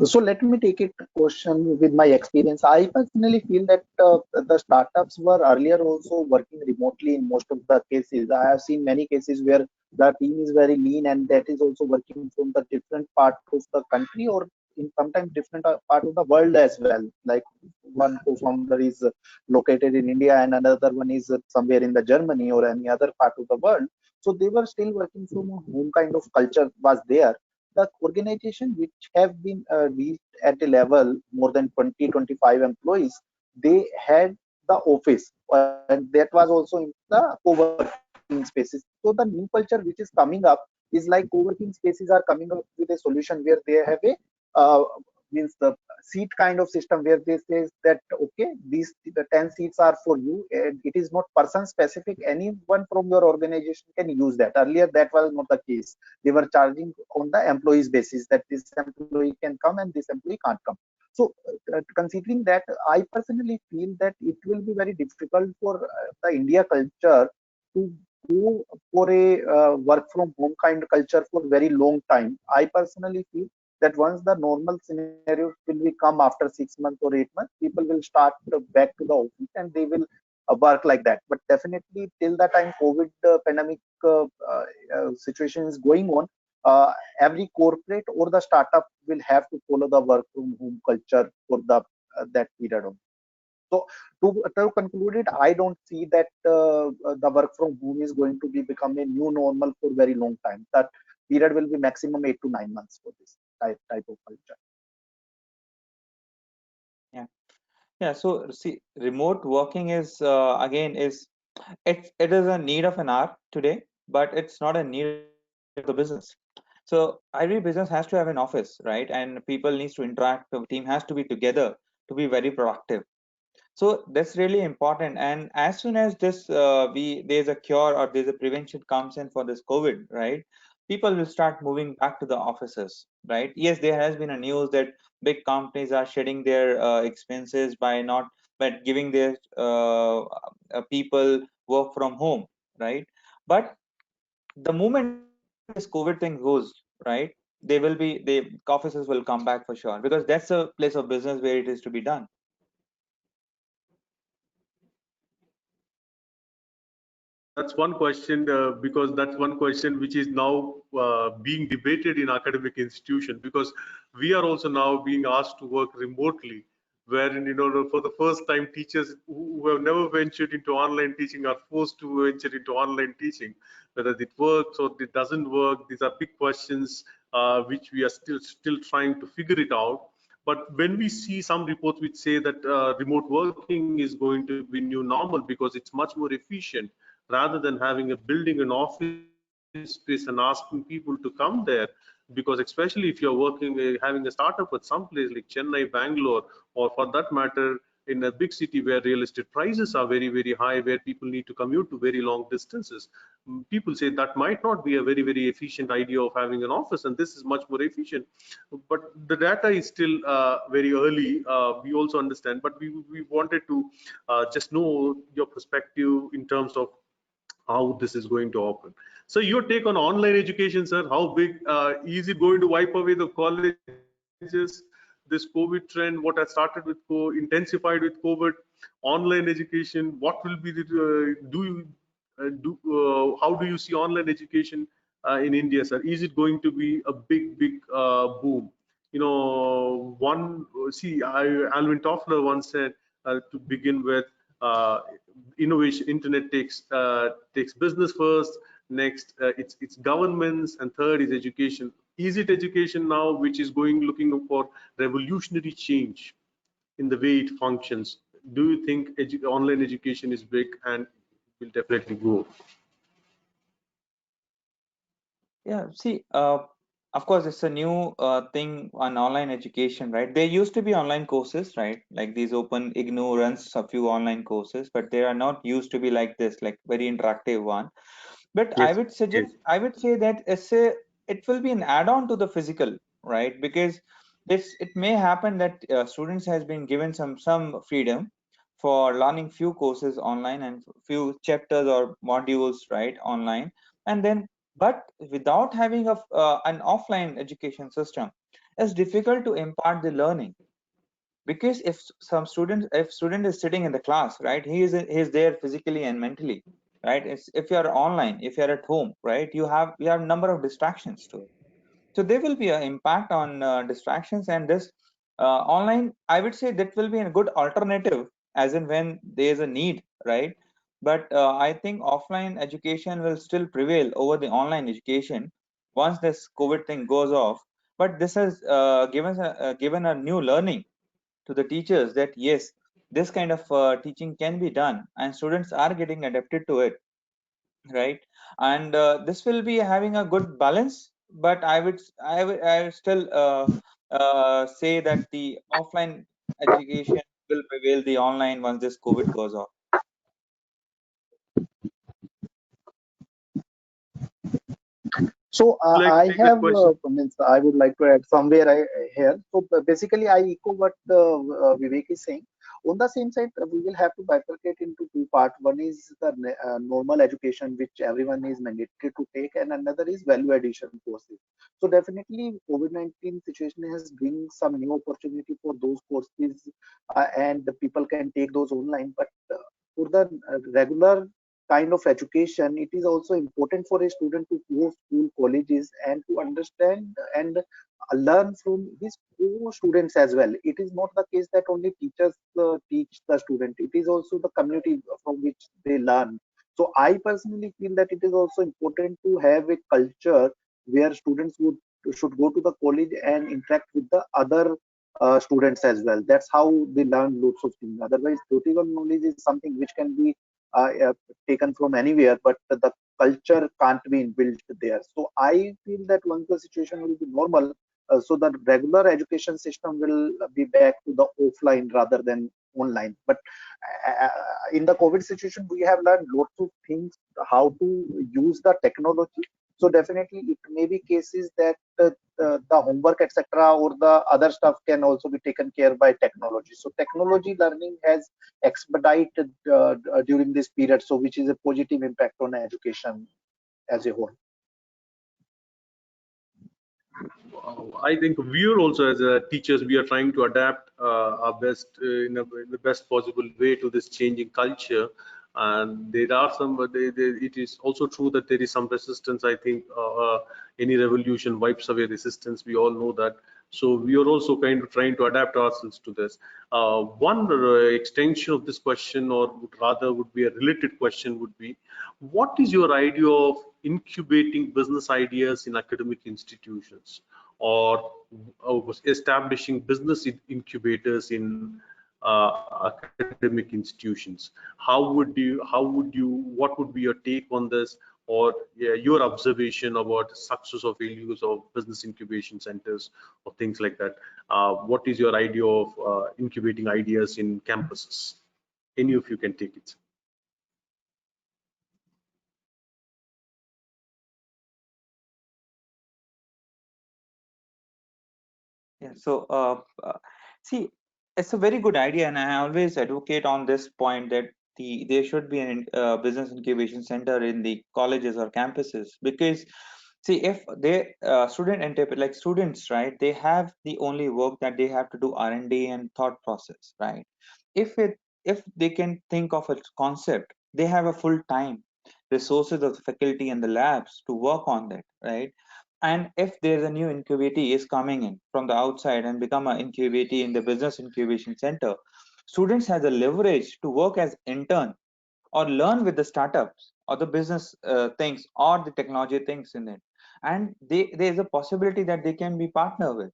So let me take it question with my experience. I personally feel that the startups were earlier also working remotely in most of the cases. I have seen many cases where the team is very lean and that is also working from the different part of the country or in sometimes different part of the world as well. Like one co-founder is located in India and another one is somewhere in the Germany or any other part of the world. So they were still working from a home kind of culture was there. The organization which have been reached at a level more than 20 25 employees, they had the office and that was also in the co-working spaces. So the new culture which is coming up is like co-working spaces are coming up with a solution where they have a means the seat kind of system where they say that okay, these the 10 seats are for you and it is not person specific, anyone from your organization can use that. Earlier that was not the case. They were charging on the employees basis that this employee can come and this employee can't come. So considering that, I personally feel that it will be very difficult for the India culture to go for a work from home kind of culture for very long time. I personally feel that once the normal scenario will be come after 6 months or 8 months, people will start back to the office and they will work like that. But definitely till the time COVID pandemic situation is going on, every corporate or the startup will have to follow the work from home culture for the that period of. So to conclude it, I don't see that the work from home is going to be become a new normal for very long time. That period will be maximum 8 to 9 months for this type of culture. Yeah. Yeah. So see, remote working is again is it is a need of an hour today, but it's not a need of the business. So every business has to have an office, right? And people needs to interact. The team has to be together to be very productive. So that's really important. And as soon as this we there's a cure or there's a prevention comes in for this COVID, right? People will start moving back to the offices, right? Yes, there has been a news that big companies are shedding their expenses by not by giving their people work from home, right? But the moment this COVID thing goes, right, the offices will come back for sure because that's a place of business where it is to be done. That's one question, because that's one question which is now being debated in academic institution, because we are also now being asked to work remotely, wherein, for the first time, teachers who have never ventured into online teaching are forced to venture into online teaching. Whether it works or it doesn't work, these are big questions which we are still trying to figure it out. But when we see some reports which say that remote working is going to be new normal because it's much more efficient, rather than having a building an office space and asking people to come there, because especially if you're working having a startup at some place like Chennai, Bangalore, or for that matter in a big city where real estate prices are very, very high, where people need to commute to very long distances, people say that might not be a very, very efficient idea of having an office, and this is much more efficient. But the data is still very early. We also understand, but we wanted to just know your perspective in terms of how this is going to happen. So your take on online education, sir? How big is it going to wipe away the colleges? This COVID trend, what has started with intensified with COVID, online education. What will be the do you how do you see online education in India, sir? Is it going to be a big boom? One see, Alvin Toffler once said to begin with, uh, innovation, internet takes business first, next it's governments, and third is education. Is it education now which is going looking for revolutionary change in the way it functions? Do you think online education is big and will definitely grow? Yeah, see, of course, it's a new thing on online education, right? There used to be online courses, right? Like these open ignorance, a few online courses, but they are not used to be like this, like very interactive one. But I Yes, would yes. suggest, I would say that it will be an add-on to the physical, right? Because it may happen that students has been given some freedom for learning few courses online and few chapters or modules, right, online, and then but without having an offline education system, it's difficult to impart the learning, because if student is sitting in the class, right, he is there physically and mentally, right? If you are online, if you are at home, right, you have number of distractions too. So there will be an impact on distractions, and this online, I would say, that will be a good alternative as in when there is a need, right? But I think offline education will still prevail over the online education once this COVID thing goes off. But this has given a new learning to the teachers that yes, this kind of teaching can be done, and students are getting adapted to it, right? And this will be having a good balance, but I would still say that the offline education will prevail the online once this COVID goes off. So Like to I take that have, question. means I would like to add somewhere here. So basically, I echo what Vivek is saying. On the same side, we will have to bifurcate into two parts. One is the normal education, which everyone is mandated to take, and another is value addition courses. So definitely, COVID-19 situation has bring some new opportunity for those courses, and the people can take those online. But for the regular kind of education, it is also important for a student to go school, colleges, and to understand and learn from his co-students as well. It is not the case that only teachers teach the student. It is also the community from which they learn. So I personally feel that it is also important to have a culture where students would should go to the college and interact with the other students as well. That's how they learn lots of things. Otherwise, theoretical knowledge is something which can be taken from anywhere, but the culture can't be built there. So I feel that once the situation will be normal, so the regular education system will be back to the offline rather than online. But in the COVID situation, we have learned lots of things, how to use the technology. So definitely, it may be cases that the homework, etc., or the other stuff can also be taken care by technology. So technology learning has expedited during this period, so which is a positive impact on education as a whole. I think we are also, as teachers, we are trying to adapt our best in the best possible way to this changing culture. And there are some, it is also true that there is some resistance. I think any revolution wipes away resistance. We all know that. So we are also kind of trying to adapt ourselves to this. One extension of this question, or rather would be a related question, would be, what is your idea of incubating business ideas in academic institutions, or establishing business incubators in academic institutions? What would be your take on this, or yeah, your observation about success or failures of business incubation centers or things like that? What is your idea of incubating ideas in campuses? Any of you can take it. Yeah, so see, it's a very good idea, and I always advocate on this point that there should be an business incubation center in the colleges or campuses, because see, if they like students, right, they have the only work that they have to do R&D and thought process, right? If they can think of a concept, they have a full time resources of the faculty and the labs to work on that, right? And if there's a new incubatee is coming in from the outside and become an incubatee in the business incubation center, students has a leverage to work as intern or learn with the startups or the business things or the technology things in it, and there's a possibility that they can be partner with.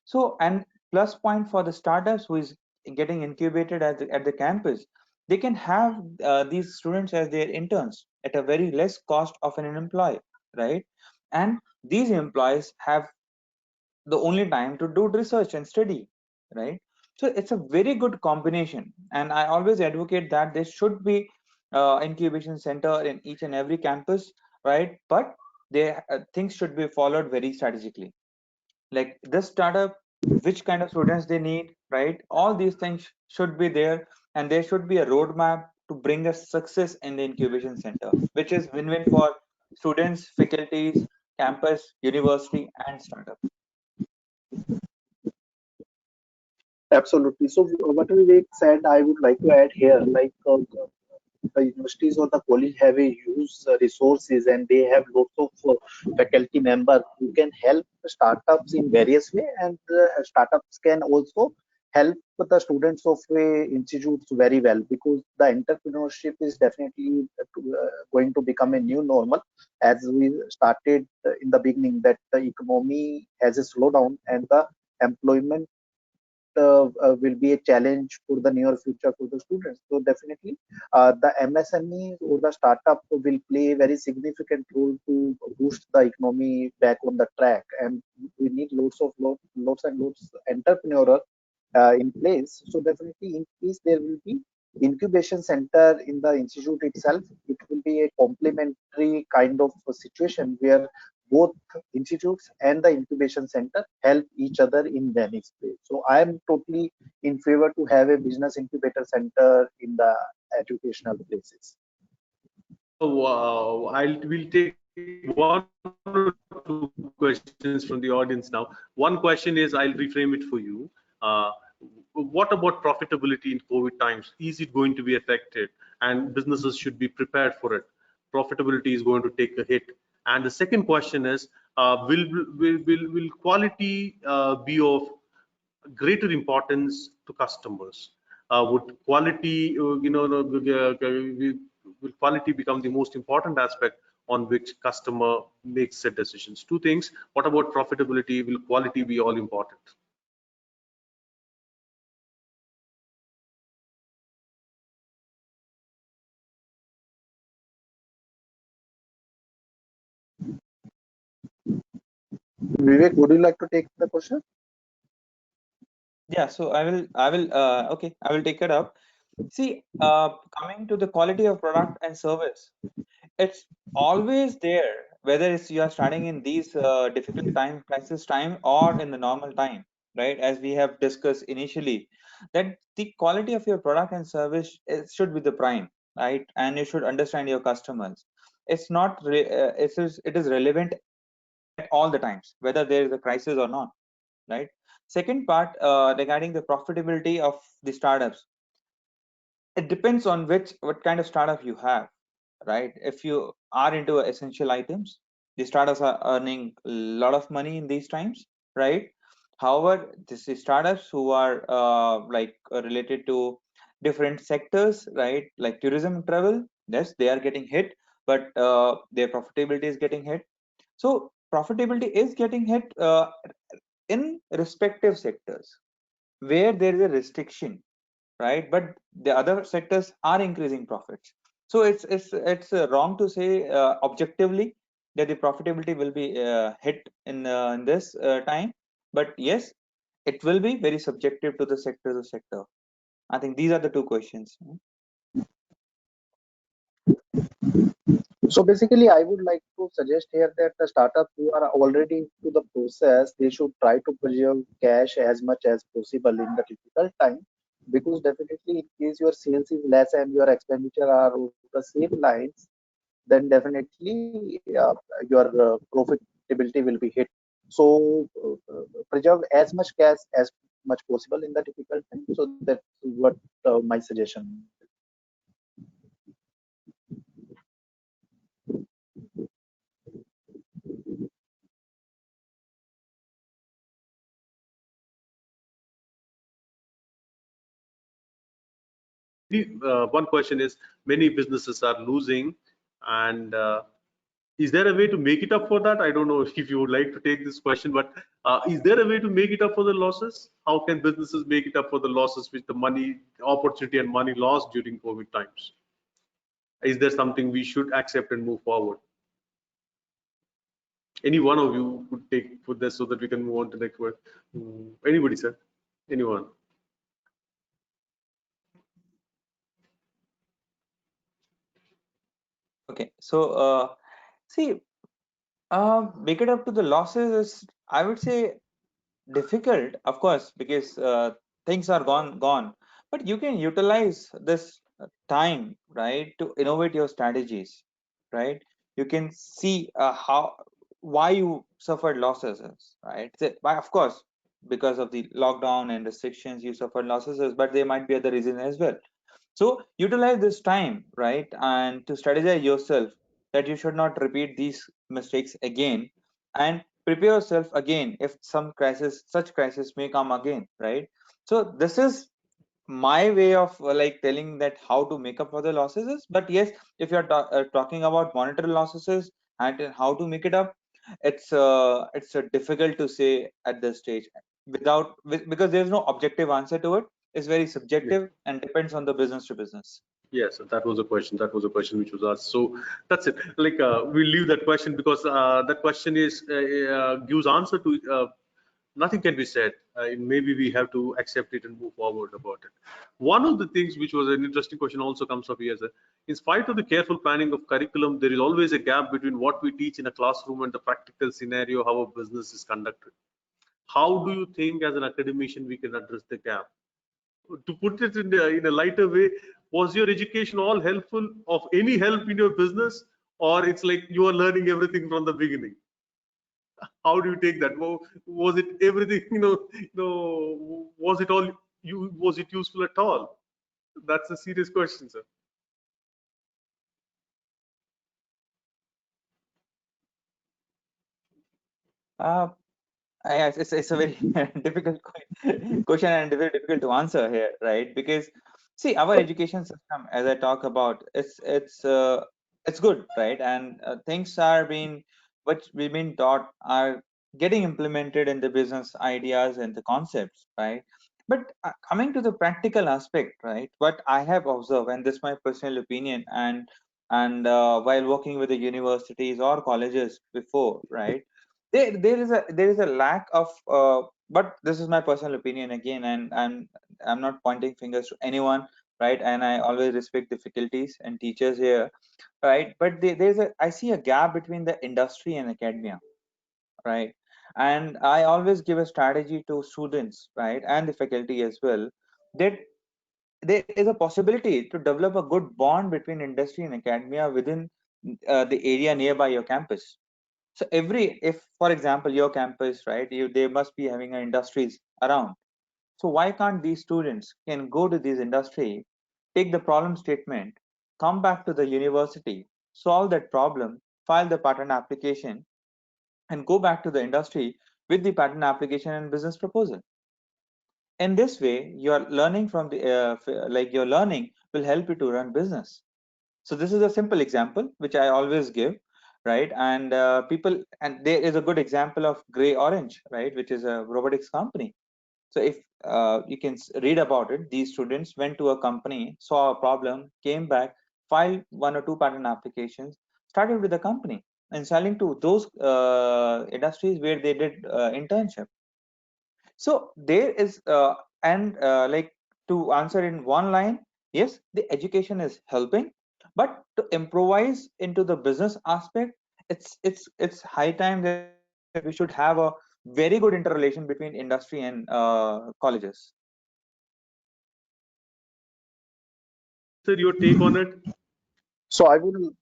So, and plus point for the startups who is getting incubated at the campus, they can have these students as their interns at a very less cost of an employee, right? And these employees have the only time to do research and study, right? So it's a very good combination, and I always advocate that there should be incubation center in each and every campus, right? But things should be followed very strategically, like this startup, which kind of students they need, right? All these things should be there, and there should be a roadmap to bring us success in the incubation center, which is win-win for students, faculties, campus, university, and startup. Absolutely. So what Vivek said, I would like to add here, like the universities or the college have a huge resources and they have lots of faculty members who can help startups in various way, and startups can also help the students of institutes very well, because the entrepreneurship is definitely going to become a new normal. As we started in the beginning, that the economy has a slowdown and the employment will be a challenge for the near future for the students. So definitely, the MSME or the startup will play a very significant role to boost the economy back on the track. And we need lots and lots entrepreneur in place. So definitely, in case there will be incubation center in the institute itself, it will be a complementary kind of a situation where both institutes and the incubation center help each other in Venice place. So I am totally in favor to have a business incubator center in the educational places. Wow, we'll take one or two questions from the audience now. One question is, I'll reframe it for you. Uh, what about profitability in COVID times? Is it going to be affected? And businesses should be prepared for it. Profitability is going to take a hit. And the second question is, will quality be of greater importance to customers? Would quality, will quality become the most important aspect on which customer makes their decisions? Two things. What about profitability? Will quality be all important? Vivek, would you like to take the question? Yeah, so okay, I will take it up. See, coming to the quality of product and service, it's always there, whether it's you are starting in these difficult time, crisis time, or in the normal time, right? As we have discussed initially, that the quality of your product and service, it should be the prime, right? And you should understand your customers. It's not it is relevant at all the times, whether there is a crisis or not, right? Second part, regarding the profitability of the startups, it depends on what kind of startup you have, right? If you are into essential items, the startups are earning a lot of money in these times, right? However, this is startups who are related to different sectors, right? Like tourism and travel, yes, they are getting hit, but their profitability is getting hit. So profitability is getting hit in respective sectors where there is a restriction, right? But the other sectors are increasing profits. So it's wrong to say objectively that the profitability will be hit in this time. But yes, it will be very subjective to the sector to sector. I think these are the two questions. So basically, I would like to suggest here that the startups who are already into the process, they should try to preserve cash as much as possible in the difficult time, because definitely in case your sales is less and your expenditure are on the same lines, then definitely your profitability will be hit. So preserve as much cash as much possible in the difficult time. So that's what my suggestion. One question is, many businesses are losing, and is there a way to make it up for that? I don't know if you would like to take this question, but is there a way to make it up for the losses? How can businesses make it up for the losses which the money, opportunity and money lost during COVID times? Is there something we should accept and move forward? Any one of you could take for this so that we can move on to the next word. Anybody, sir? Anyone? Okay, so see, make it up to the losses is, I would say, difficult, of course, because things are gone, but you can utilize this time, right, to innovate your strategies, right? You can see how why you suffered losses, right? Of course, because of the lockdown and restrictions you suffered losses, but there might be other reasons as well. So utilize this time, right, and to strategize yourself that you should not repeat these mistakes again, and prepare yourself again if such crisis may come again, right? So this is my way of like telling that how to make up for the losses is. But yes, if you're talking about monetary losses and how to make it up, it's difficult to say at this stage because there's no objective answer to it. It's very Yeah. subjective and depends on the business to business. Yes, that was a question. That was a question which was asked. So that's it. Like we leave that question because that question is gives answer to nothing can be said. Maybe we have to accept it and move forward about it. One of the things which was an interesting question also comes up here, sir. In spite of the careful planning of curriculum, there is always a gap between what we teach in a classroom and the practical scenario how a business is conducted. How do you think, as an academician, we can address the gap? To put it in a lighter way, was your education all helpful, of any help in your business, or it's like you are learning everything from the beginning? How do you take that? Was it everything, was it all was it useful at all? That's a serious question, sir. uh, yes, it's a very difficult question and very difficult to answer here, right? Because see, our education system, as I talk about, it's good, right? And things are being what we've been taught are getting implemented in the business ideas and the concepts, right? But coming to the practical aspect, right? What I have observed, and this is my personal opinion, and while working with the universities or colleges before, right? There is a lack of but this is my personal opinion again, and I'm not pointing fingers to anyone, right? And I always respect the faculties and teachers here, right? But I see a gap between the industry and academia, right? And I always give a strategy to students, right, and the faculty as well, that there is a possibility to develop a good bond between industry and academia within the area nearby your campus. So if for example your campus, right, they must be having industries around. So why can't these students can go to these industry, take the problem statement, come back to the university, solve that problem, file the patent application, and go back to the industry with the patent application and business proposal. In this way, your learning from the like your learning will help you to run business. So this is a simple example which I always give, right? And people, and there is a good example of Gray Orange, right, which is a robotics company. So if you can read about it, these students went to a company, saw a problem, came back, filed one or two patent applications, started with the company and selling to those industries where they did internship. So there is and like to answer in one line, yes, the education is helping, but to improvise into the business aspect, it's high time that we should have a very good interrelation between industry and colleges. Sir, your take on it? So I will,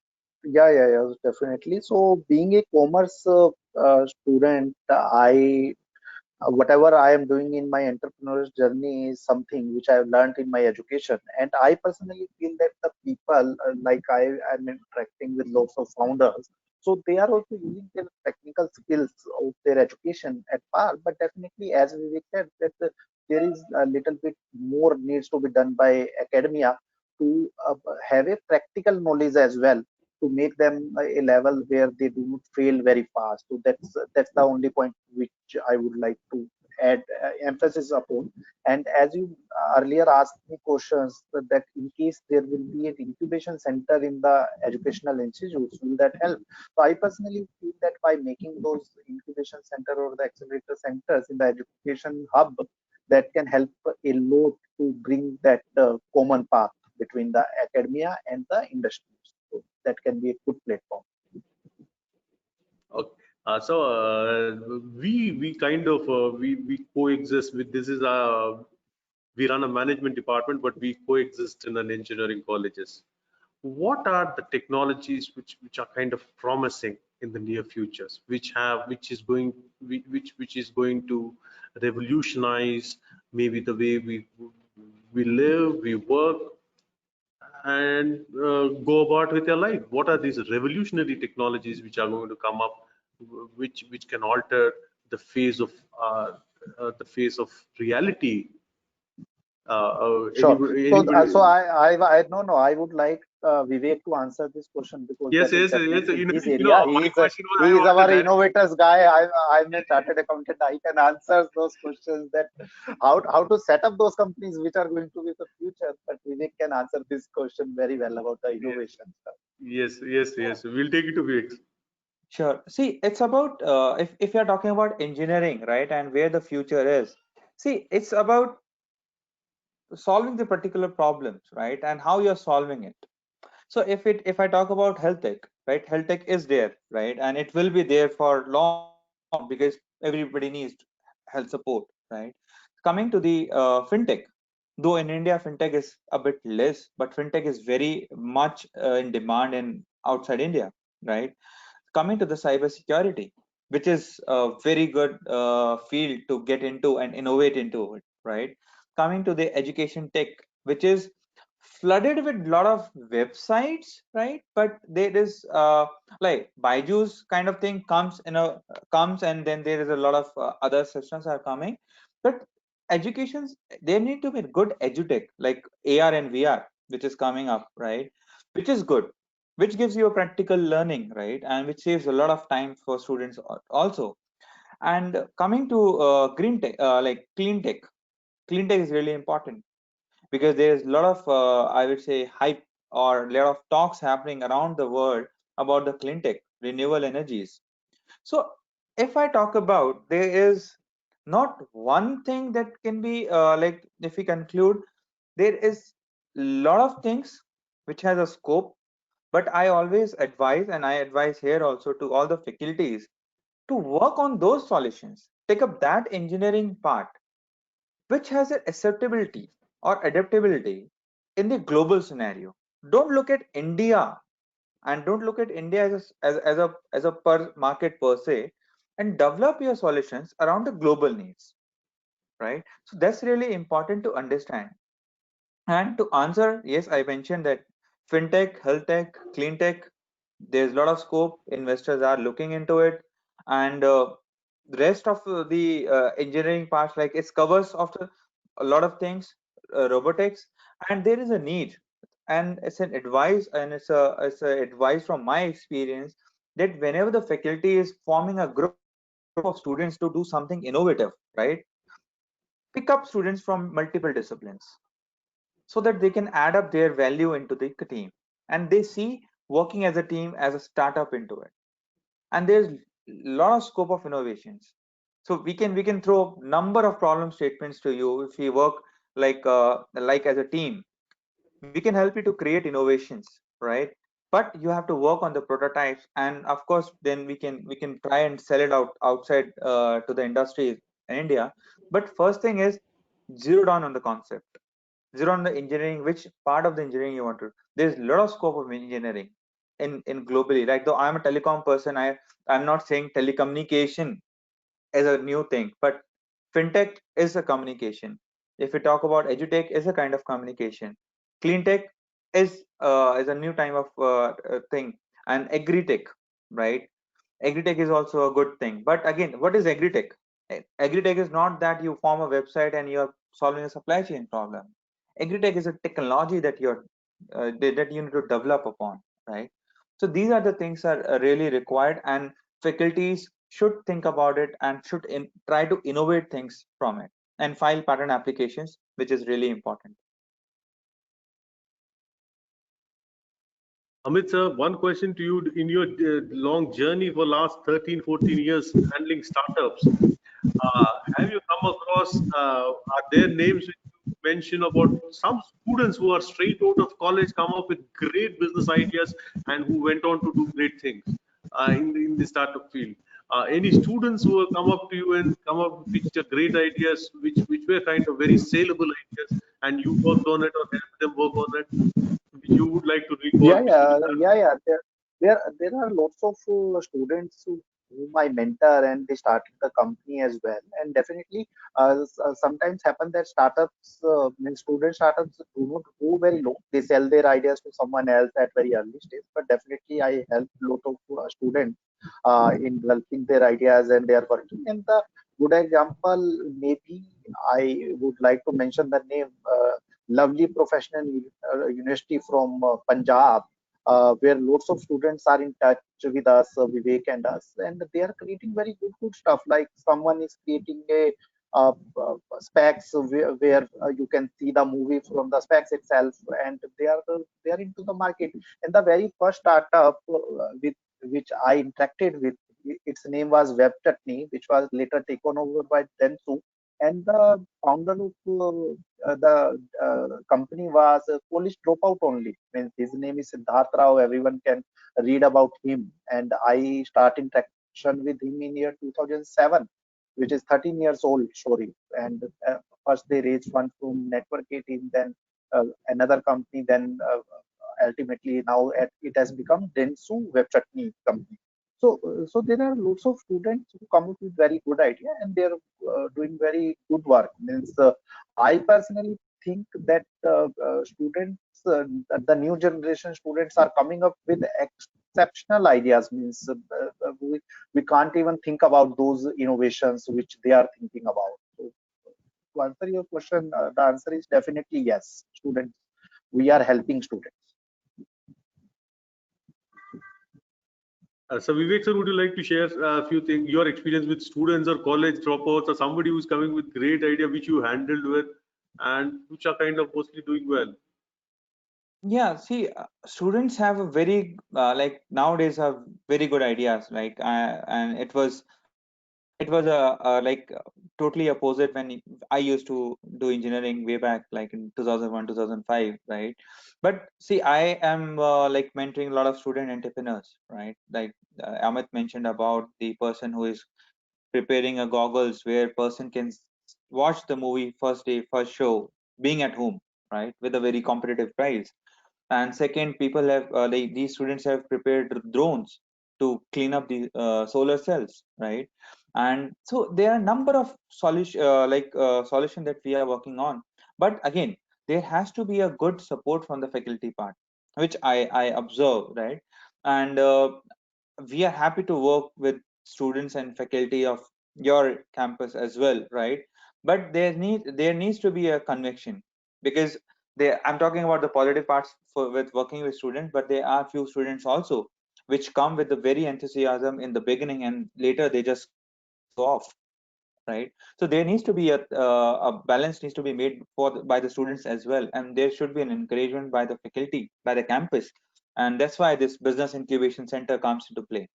yeah, definitely. So being a commerce student, I whatever I am doing in my entrepreneurial journey is something which I have learned in my education. And I personally feel that the people, like I am interacting with lots of founders, so they are also using their technical skills of their education at par. But definitely, as we said, that there is a little bit more needs to be done by academia to have a practical knowledge as well, to make them a level where they do not fail very fast. So that's the only point which I would like to add emphasis upon. And as you earlier asked me questions, that in case there will be an incubation center in the educational institutes, will that help? So I personally feel that by making those incubation center or the accelerator centers in the education hub, that can help a lot to bring that common path between the academia and the industry. So that can be a good platform. Okay. So we kind of we coexist with this is we run a management department, but we coexist in an engineering colleges. What are the technologies which are kind of promising in the near futures, which is going to revolutionize maybe the way we live, we work, and go about with your life? What are these revolutionary technologies which are going to come up, which can alter the face of the face of reality? Sure. So Anybody? I no, no. I would like Vivek to answer this question because Yes, that is yes, yes. definitely his You area. know, my question was, He I is want to our direct. innovators guy. I'm a chartered accountant. I can answer those questions that how to set up those companies which are going to be the future. But Vivek can answer this question very well about the Yes, innovation stuff. yes, yes, yes. We'll take it to Vivek. Sure. See, it's about if you're talking about engineering, right, and where the future is. See, it's about solving the particular problems, right, and how you're solving it. So if I talk about health tech, right, health tech is there, right, and it will be there for long because everybody needs health support, right. Coming to the fintech, though in India fintech is a bit less, but fintech is very much in demand in outside India, right. Coming to the cyber security, which is a very good field to get into and innovate into it, right. Coming to the education tech, which is flooded with a lot of websites, right, but there is like Byju's kind of thing comes, and then there is a lot of other systems are coming, but educations, there need to be good edutech like AR and VR, which is coming up, right, which is good, which gives you a practical learning, right, and which saves a lot of time for students also. And coming to green tech, like clean tech is really important because there's a lot of I would say hype or a lot of talks happening around the world about the clean tech renewable energies. So if I talk about, there is not one thing that can be like, if we conclude, there is a lot of things which has a scope, but I always advise, and I advise here also to all the faculties, to work on those solutions, take up that engineering part which has an acceptability or adaptability in the global scenario. Don't look at India, and don't look at India as a per market per se, and develop your solutions around the global needs, right? So that's really important to understand. And to answer, yes, I mentioned that fintech, health tech, clean tech, there's a lot of scope. Investors are looking into it, and the rest of the engineering parts, like it covers after a lot of things, robotics, and there is a need, and it's an advice, and it's a advice from my experience that whenever the faculty is forming a group of students to do something innovative, right, pick up students from multiple disciplines so that they can add up their value into the team, and they see working as a team as a startup into it, and there's a lot of scope of innovations. So we can throw number of problem statements to you. If we work like as a team, we can help you to create innovations, right, but you have to work on the prototypes, and of course then we can try and sell it outside to the industry in India. But first thing is, zero down on the concept, zero on the engineering, which part of the engineering you want to. There's a lot of scope of engineering in globally, like though I'm a telecom person, I'm not saying telecommunication is a new thing, but fintech is a communication. If we talk about edutech, is a kind of communication. Clean tech is a new time of thing, and agri-tech, right? Agri-tech is also a good thing, but again, what is agri-tech? Agri-tech is not that you form a website and you're solving a supply chain problem. Agri-tech is a technology that that you need to develop upon, right? So these are the things that are really required, and faculties should think about it and should try to innovate things from it and file patent applications, which is really important. Amit sir, one question to you. In your long journey for last 13, 14 years handling startups, have you come across, are there names which you mention about some students who are straight out of college, come up with great business ideas and who went on to do great things in the startup field? Any students who have come up to you and come up with which are great ideas, which were kind of very saleable ideas, and you worked on it or helped them work on it, which you would like to recall, Yeah, which yeah, are yeah, yeah. There are lots of students whom I mentor, and they started the company as well. And definitely, sometimes happen that startups, means student startups, do not go very low. They sell their ideas to someone else at very early stage. But definitely, I help lot of students in developing their ideas, and they are working. And the good example, maybe I would like to mention the name. Lovely Professional University from Punjab, where lots of students are in touch with us, Vivek and us, and they are creating very good stuff. Like someone is creating a specs where you can see the movie from the specs itself, and they are into the market. And the very first startup with which I interacted with, its name was Web Chutney, which was later taken over by Dentsu. And the founder of the company was a Polish dropout only. Means his name is Siddharth Rao. Everyone can read about him. And I start interaction with him in year 2007, which is 13 years old story. And first they raised fund from Network 18, then another company, then ultimately now it has become Dentsu Web Chutney company. So there are lots of students who come up with very good idea, and they're doing very good work. Means I personally think that students, the new generation students, are coming up with exceptional ideas. Means we can't even think about those innovations which they are thinking about. So to answer your question, the answer is definitely yes. Students, we are helping students. So Vivek sir, would you like to share a few things, your experience with students or college dropouts or somebody who's coming with great idea which you handled with and which are kind of mostly doing well? Yeah, see, students have a very like nowadays have very good ideas. Like, and it was like totally opposite when I used to do engineering way back, like in 2001, 2005, right? But see, I am like mentoring a lot of student entrepreneurs, right? Like Amit mentioned about the person who is preparing a goggles where person can watch the movie first day, first show, being at home, right, with a very competitive price. And second, people have like these students have prepared drones to clean up the solar cells, right? And so there are a number of solution that we are working on. But again, there has to be a good support from the faculty part, which I observe, right? And we are happy to work with students and faculty of your campus as well, right? But there needs to be a connection, because I'm talking about the positive parts for with working with students, but there are few students also which come with the very enthusiasm in the beginning and later they just go off, right? So there needs to be a balance needs to be made by the students as well, and there should be an encouragement by the faculty, by the campus, and that's why this business incubation center comes into play.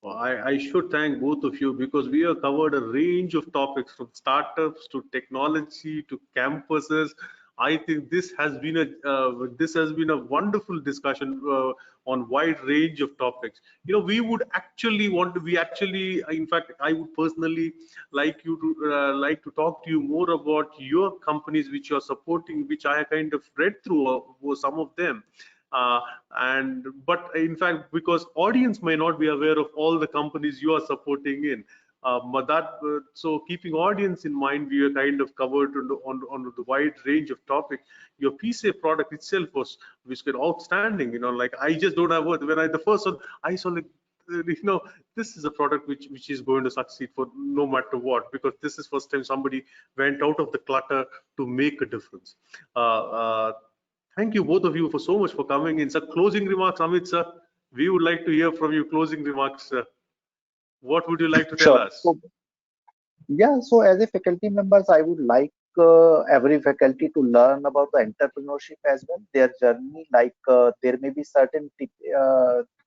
Well, I should thank both of you because we have covered a range of topics from startups to technology to campuses. I think this has been a wonderful discussion on wide range of topics. You know, we would actually want to. We actually, in fact, I would personally like to talk to you more about your companies which you are supporting, which I kind of read through some of them. uh, and but in fact, because audience may not be aware of all the companies you are supporting in, but so keeping audience in mind, we are kind of covered on the wide range of topics. Your PCA product itself was outstanding. You know, like I just don't have word. When I the first one I saw, like, this is a product which is going to succeed for no matter what, because this is first time somebody went out of the clutter to make a difference. Thank you, both of you, for so much for coming in. Sir, closing remarks, Amit sir. We would like to hear from you. Closing remarks, sir. What would you like to tell Sure. us? Yeah, so as a faculty members, I would like every faculty to learn about the entrepreneurship as well, their journey. Like there may be certain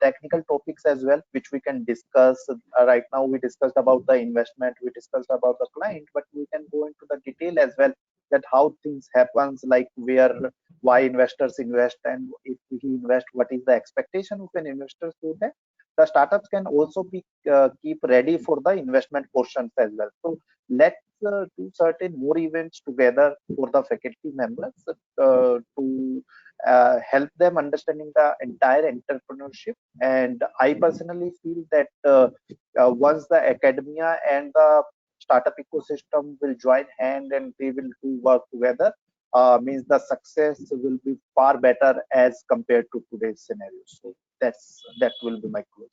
technical topics as well, which we can discuss. Right now, we discussed about the investment, we discussed about the client, but we can go into the detail as well, that how things happens, like why investors invest, and if we invest, what is the expectation of an investor, so that the startups can also be keep ready for the investment portions as well. So let do certain more events together for the faculty members to help them understanding the entire entrepreneurship. And I personally feel that once the academia and the startup ecosystem will join hand and they will do work together, means the success will be far better as compared to today's scenario. So that will be my close.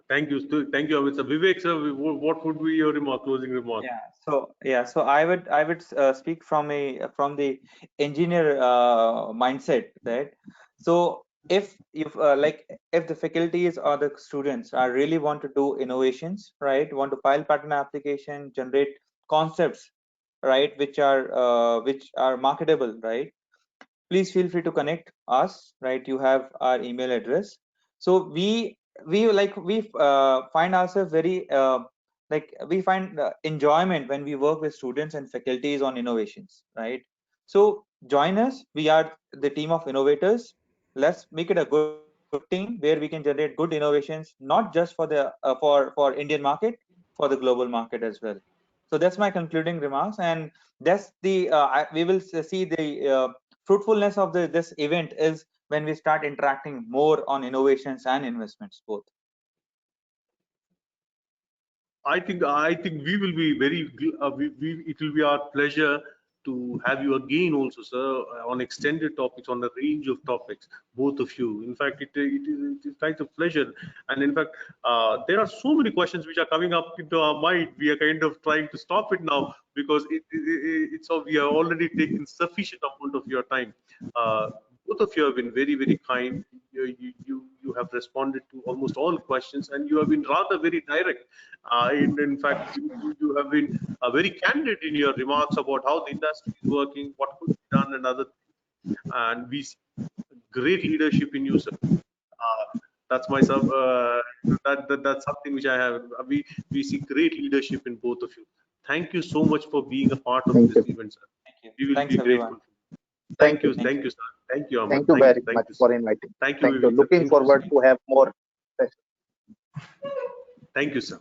Thank you. Thank you, Amit sir. Vivek sir, what would be your closing remark? So I would speak from the engineer mindset, right? So if the faculties or the students are really want to do innovations, right, want to file patent application, generate concepts, right, which are marketable, right, please feel free to connect us, right? You have our email address. So we find ourselves very we find enjoyment when we work with students and faculties on innovations, right? So join us. We are the team of innovators. Let's make it a good team where we can generate good innovations, not just for the for Indian market, for the global market as well. So that's my concluding remarks, and that's we will see the fruitfulness of this event is when we start interacting more on innovations and investments both. I think we will be very it will be our pleasure to have you again also, sir, on extended topics, on a range of topics, both of you. In fact, it is kind of pleasure. And in fact, there are so many questions which are coming up into our mind. We are kind of trying to stop it now because it's so we have already taken sufficient amount of your time. Both of you have been very, very kind. You have responded to almost all questions, and you have been rather very direct. In fact, you have been very candid in your remarks about how the industry is working, what could be done, and other things. And we see great leadership in you, sir. That's my that's something which I have. We see great leadership in both of you. Thank you so much for being a part of Thank this you. event, sir. Thank you. We will Thanks be everyone. grateful. Thank you. Thank you, sir. Thank you, Aman. Thank you very Thank much you, sir. for inviting. Thank you, Thank you. Vivek, sir. Looking Thank you, sir. forward to have more sessions. Thank you, sir.